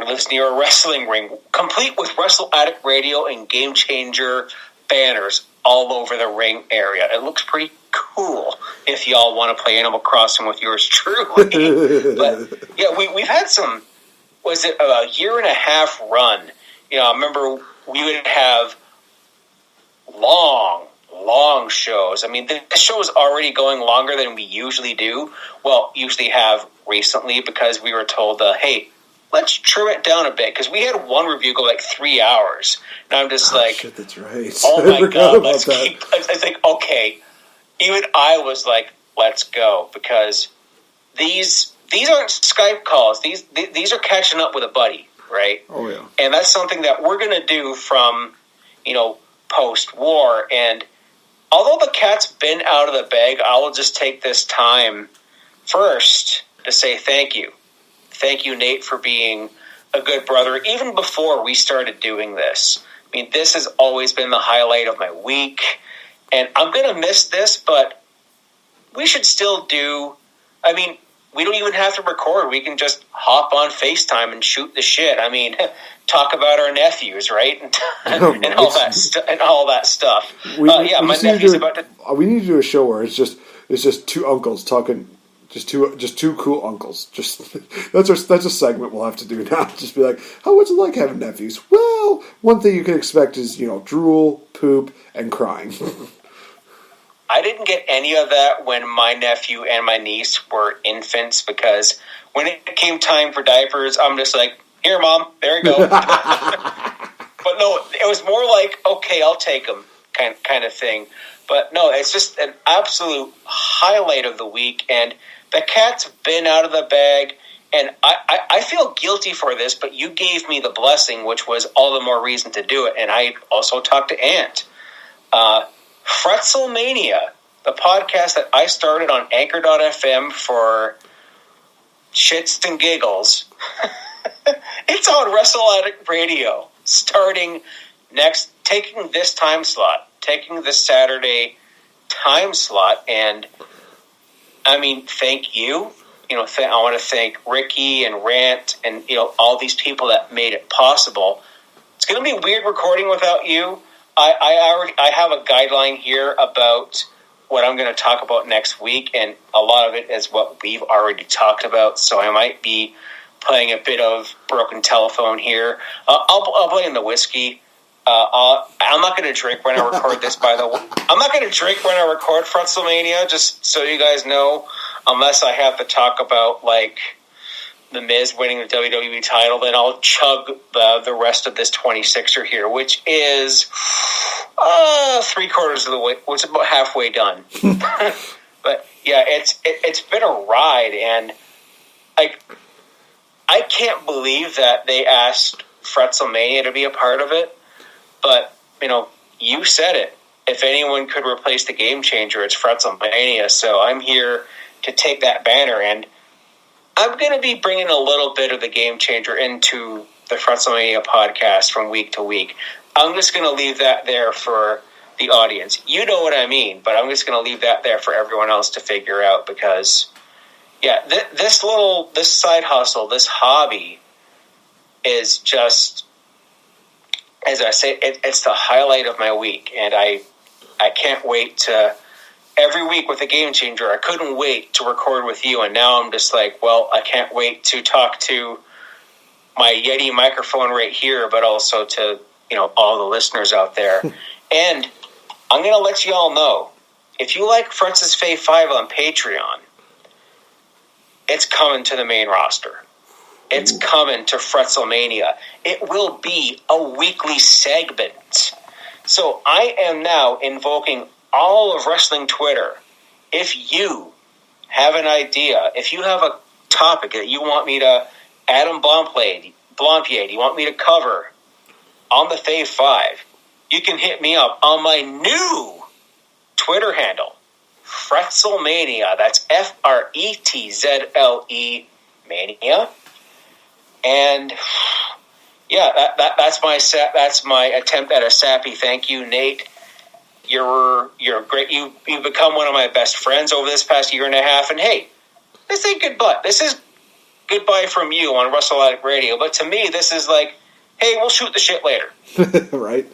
S8: lives near a wrestling ring, complete with Wrestle Addict Radio and Game Changer banners all over the ring area. It looks pretty cool if y'all want to play Animal Crossing with yours truly. But yeah, we've had some, was it a year and a half run? I remember we would have long long shows. I mean, this show is already going longer than we usually do. Well, usually have recently, because we were told, hey, let's trim it down a bit, because we had one review go like 3 hours. And I'm just
S1: shit, that's right.
S8: oh my God, let's keep... It's like, okay. Even I was like, let's go, because these aren't Skype calls. These are catching up with a buddy, right?
S1: Oh, yeah.
S8: And that's something that we're going to do from, post-war. And although the cat's been out of the bag, I will just take this time first to say thank you. Thank you, Nate, for being a good brother, even before we started doing this. I mean, this has always been the highlight of my week. And I'm going to miss this, but we should still do... I mean, we don't even have to record. We can just hop on FaceTime and shoot the shit. I mean, talk about our nephews, right? And all that stuff. My nephew's about to...
S1: We need to do a show where it's just two uncles talking... Just two cool uncles. That's a segment we'll have to do now. Just be like, how what's it like having nephews? Well, one thing you can expect is, drool, poop, and crying.
S8: I didn't get any of that when my nephew and my niece were infants, because when it came time for diapers, I'm just like, here, Mom, there you go. But no, it was more like, okay, I'll take them kind of thing. But no, it's just an absolute highlight of the week, and the cat's been out of the bag, and I feel guilty for this, but you gave me the blessing, which was all the more reason to do it, and I also talked to Ant. Fretzelmania, the podcast that I started on Anchor.fm for shits and giggles, it's on Wrestle Addict Radio, taking this Saturday time slot, and I mean, thank you. I want to thank Ricky and Rant and all these people that made it possible. It's going to be weird recording without you. I have a guideline here about what I'm going to talk about next week, and a lot of it is what we've already talked about. So I might be playing a bit of broken telephone here. I'll blame the whiskey. I'm not going to drink when I record this, by the way. I'm not going to drink when I record Fretzelmania, just so you guys know, unless I have to talk about, like, The Miz winning the WWE title, then I'll chug the rest of this 26er here, which is 3/4 of the way, which is about halfway done. But, yeah, it's been a ride, and I can't believe that they asked Fretzelmania to be a part of it. But, you said it. If anyone could replace the Game Changer, it's Fretzelmania. So I'm here to take that banner, and I'm going to be bringing a little bit of the Game Changer into the Fretzelmania podcast from week to week. I'm just going to leave that there for the audience. You know what I mean, but I'm just going to leave that there for everyone else to figure out, because, yeah, this side hustle, this hobby is just... As I say, it's the highlight of my week, and I can't wait to... Every week with the Game Changer, I couldn't wait to record with you, and now I'm just like, well, I can't wait to talk to my Yeti microphone right here, but also to, all the listeners out there. And I'm going to let you all know, if you like Fretz's Fave 5 on Patreon, it's coming to the main roster. It's coming to Fretzelmania. It will be a weekly segment. So I am now invoking all of wrestling Twitter. If you have an idea, if you have a topic that you want me to, Adam Blompier, you want me to cover on the Fave 5, you can hit me up on my new Twitter handle, Fretzelmania. That's Fretzle Mania. And yeah, that's my attempt at a sappy thank you, Nate. You're great. You've become one of my best friends over this past year and a half. And hey, this ain't goodbye. This is goodbye from you on Wrestle Addict Radio. But to me, this is like, hey, we'll shoot the shit later.
S1: Right?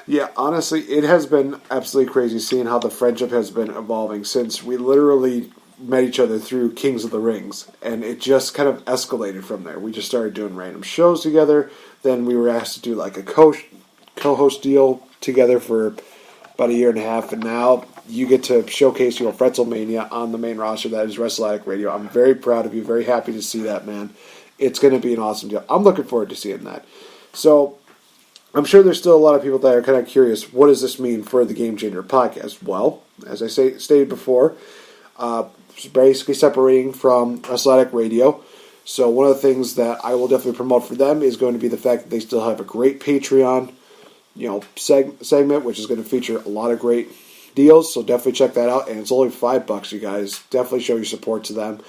S1: Yeah, honestly, it has been absolutely crazy seeing how the friendship has been evolving since we literally met each other through Kings of the Rings, and it just kind of escalated from there. We just started doing random shows together. Then we were asked to do like a co-host deal together for about a year and a half, and now you get to showcase, Fretzelmania on the main roster that is Wrestle Addict Radio. I'm very proud of you, very happy to see that, man. It's going to be an awesome deal. I'm looking forward to seeing that. So, I'm sure there's still a lot of people that are kind of curious, what does this mean for the Game Changer podcast? Well, as I stated before, basically separating from Wrestle Addict Radio. So one of the things that I will definitely promote for them is going to be the fact that they still have a great Patreon, segment, which is going to feature a lot of great deals. So definitely check that out. And it's only $5, you guys. Definitely show your support to them.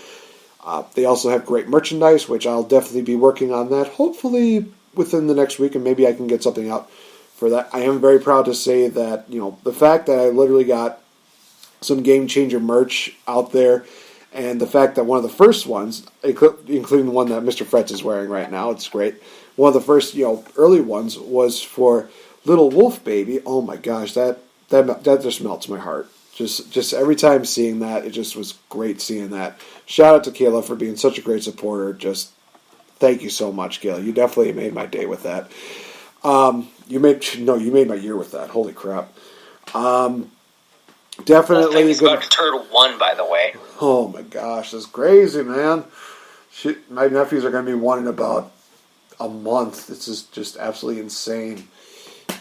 S1: They also have great merchandise, which I'll definitely be working on that, hopefully within the next week, and maybe I can get something out for that. I am very proud to say that, the fact that I literally got some Game Changer merch out there, and the fact that one of the first ones, including the one that Mr. Fretz is wearing right now, it's great. One of the first, early ones was for Little Wolf Baby. Oh my gosh, that just melts my heart. Just every time seeing that, it just was great seeing that. Shout out to Kayla for being such a great supporter. Just thank you so much, Kayla. You definitely made my day with that. You made my year with that. Holy crap. Definitely.
S8: He's about to turn 1, by the way.
S1: Oh my gosh, that's crazy, man. My nephews are going to be 1 in about a month. This is just absolutely insane.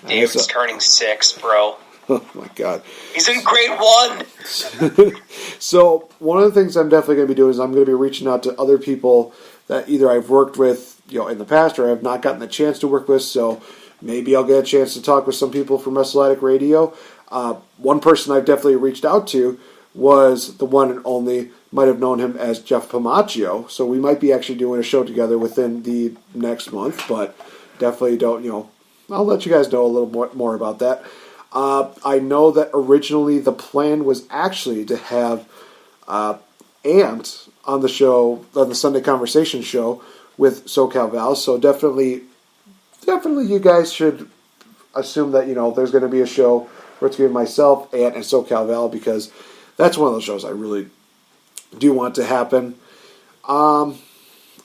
S8: David's turning 6, bro.
S1: Oh my god.
S8: He's in grade 1.
S1: So one of the things I'm definitely going to be doing is I'm going to be reaching out to other people that either I've worked with, in the past, or I've not gotten the chance to work with. So maybe I'll get a chance to talk with some people from Wrestle Addict Radio. One person I've definitely reached out to was the one and only, might have known him as Jeff Pomaccio. So we might be actually doing a show together within the next month, but definitely I'll let you guys know a little more about that. I know that originally the plan was actually to have Ant on the show, on the Sunday Conversation show with SoCal Val. So definitely you guys should assume that, there's going to be a show where it's going to be myself, Ant, and SoCal Val, because that's one of those shows I really do want to happen. I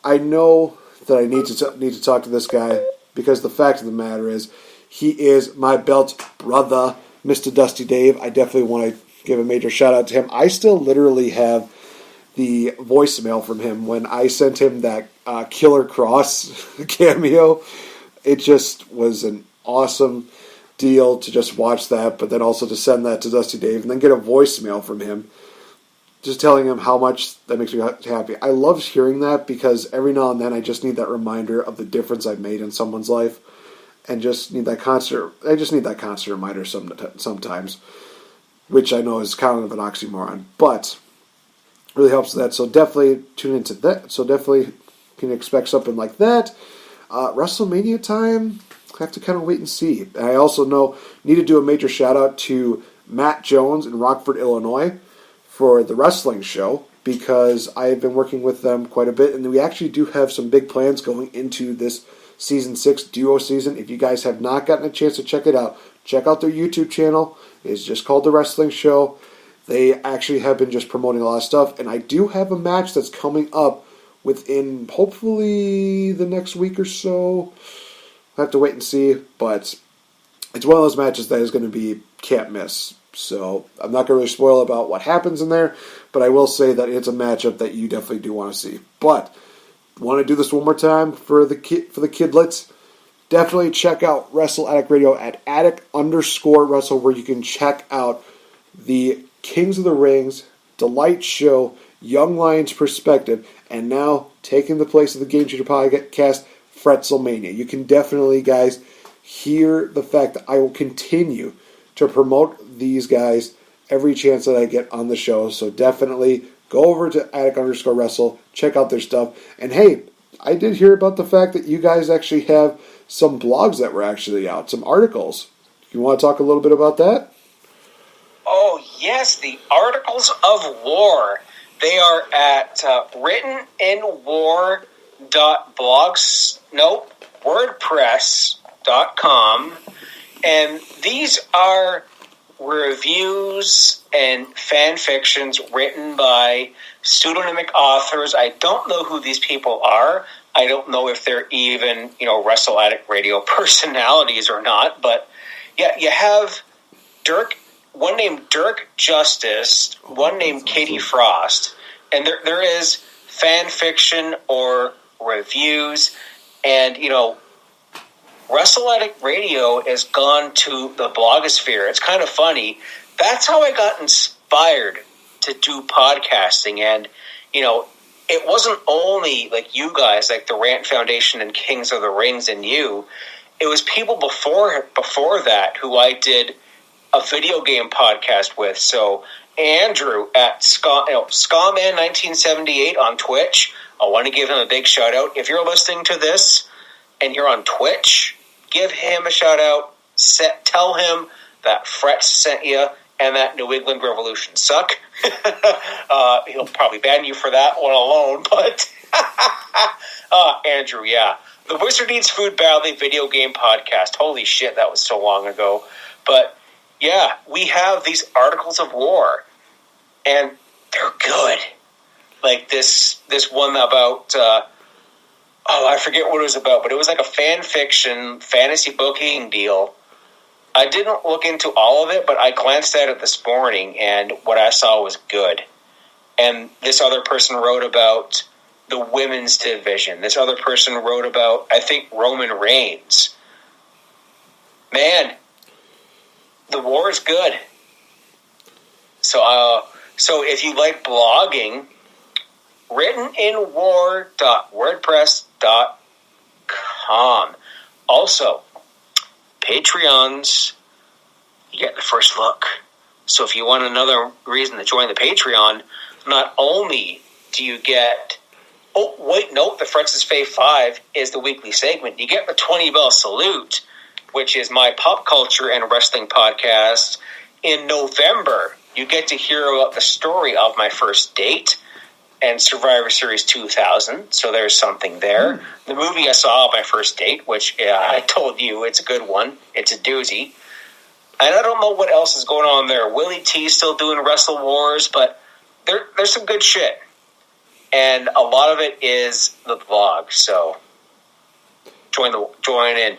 S1: know that I need to talk to this guy, because the fact of the matter is, he is my belt brother, Mr. Dusty Dave. I definitely want to give a major shout out to him. I still literally have the voicemail from him when I sent him that Killer Cross cameo. It just was an awesome deal to just watch that, but then also to send that to Dusty Dave and then get a voicemail from him just telling him how much that makes me happy. I love hearing that, because every now and then I just need that reminder of the difference I've made in someone's life, and just need that constant reminder sometimes, which I know is kind of an oxymoron, but really helps with that. So definitely tune into that. So definitely can expect something like that. WrestleMania time, I have to kind of wait and see. And I also need to do a major shout out to Matt Jones in Rockford, Illinois, for the wrestling show, because I've been working with them quite a bit, and we actually do have some big plans going into this Season 6 duo season. If you guys have not gotten a chance to check it out, check out their YouTube channel. It's just called The Wrestling Show. They actually have been just promoting a lot of stuff, and I do have a match that's coming up within hopefully the next week or so. I'll have to wait and see, but it's one of those matches that is going to be can't miss. So I'm not going to really spoil about what happens in there, but I will say that it's a matchup that you definitely do want to see. But want to do this one more time for the kidlets? Definitely check out Wrestle Addict Radio at addict_wrestle, where you can check out the Kings of the Rings, Delight Show, Young Lions Perspective, and now taking the place of the Game Changer podcast, Fretzelmania. You can definitely, guys, hear the fact that I will continue to promote these guys every chance that I get on the show. So definitely go over to addict_wrestle, check out their stuff. And hey, I did hear about the fact that you guys actually have some blogs that were actually out, some articles. You want to talk a little bit about that?
S8: Oh, yes, the Articles of War. They are at wordpress.com. And these are reviews and fan fictions written by pseudonymic authors. I don't know who these people are. I don't know if they're even, Wrestle Addict Radio personalities or not. But yeah, you have one named Dirk Justice, one named Katie Frost, and there is fan fiction or reviews, and Wrestle Addict Radio has gone to the blogosphere. It's kind of funny. That's how I got inspired to do podcasting, and it wasn't only like you guys, like the Rant Foundation and Kings of the Rings and you. It was people before that who I did a video game podcast with. So Andrew at Skawman1978 on Twitch. I want to give him a big shout out. If you're listening to this and you're on Twitch, give him a shout out. Tell him that Fretz sent you and that New England Revolution suck. He'll probably ban you for that one alone, but Andrew, yeah. The Wizard Eats Food Badly video game podcast. Holy shit, that was so long ago. But yeah, we have these articles of war, and they're good. Like this one about, I forget what it was about, but it was like a fan fiction fantasy booking deal. I didn't look into all of it, but I glanced at it this morning, and what I saw was good. And this other person wrote about the women's division. This other person wrote about, I think, Roman Reigns. Man, the war is good. So if you like blogging, writteninwar.wordpress.com. Also, Patreons, you get the first look. So if you want another reason to join the Patreon, not only do you get... Oh, wait, no, the Fretz's Fave 5 is the weekly segment. You get the 20 Bell Salute, which is my pop culture and wrestling podcast. In November, you get to hear about the story of my first date and Survivor Series 2000, so there's something there. The movie I saw on my first date, which I told you, it's a good one. It's a doozy. And I don't know what else is going on there. Willie T's still doing Wrestle Wars, but there's some good shit. And a lot of it is the vlog, so join in.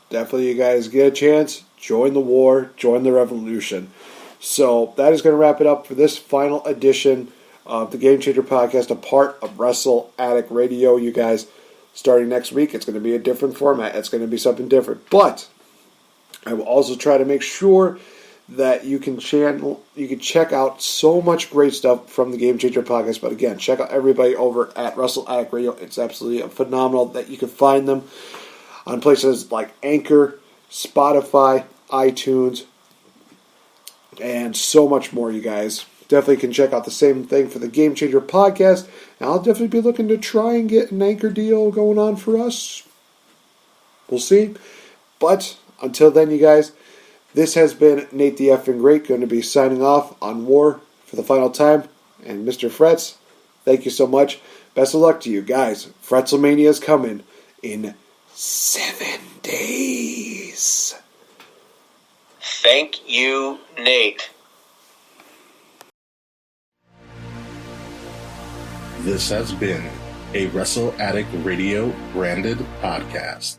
S1: Definitely, you guys get a chance, join the war, join the revolution. So that is going to wrap it up for this final edition of the Game Changer Podcast, a part of Wrestle Addict Radio. You guys, starting next week, it's going to be a different format. It's going to be something different. But I will also try to make sure that you can check out so much great stuff from the Game Changer Podcast. But again, check out everybody over at Wrestle Addict Radio. It's absolutely phenomenal that you can find them on places like Anchor, Spotify, iTunes, and so much more, you guys. Definitely can check out the same thing for the Game Changer Podcast. And I'll definitely be looking to try and get an Anchor deal going on for us. We'll see. But until then, you guys, this has been Nate the NateFNGreat, going to be signing off on War for the final time. And Mr. Fretz, thank you so much. Best of luck to you guys. Fretzlemania is coming in 7 days.
S8: Thank you, Nate.
S14: This has been a Wrestle Addict Radio branded podcast.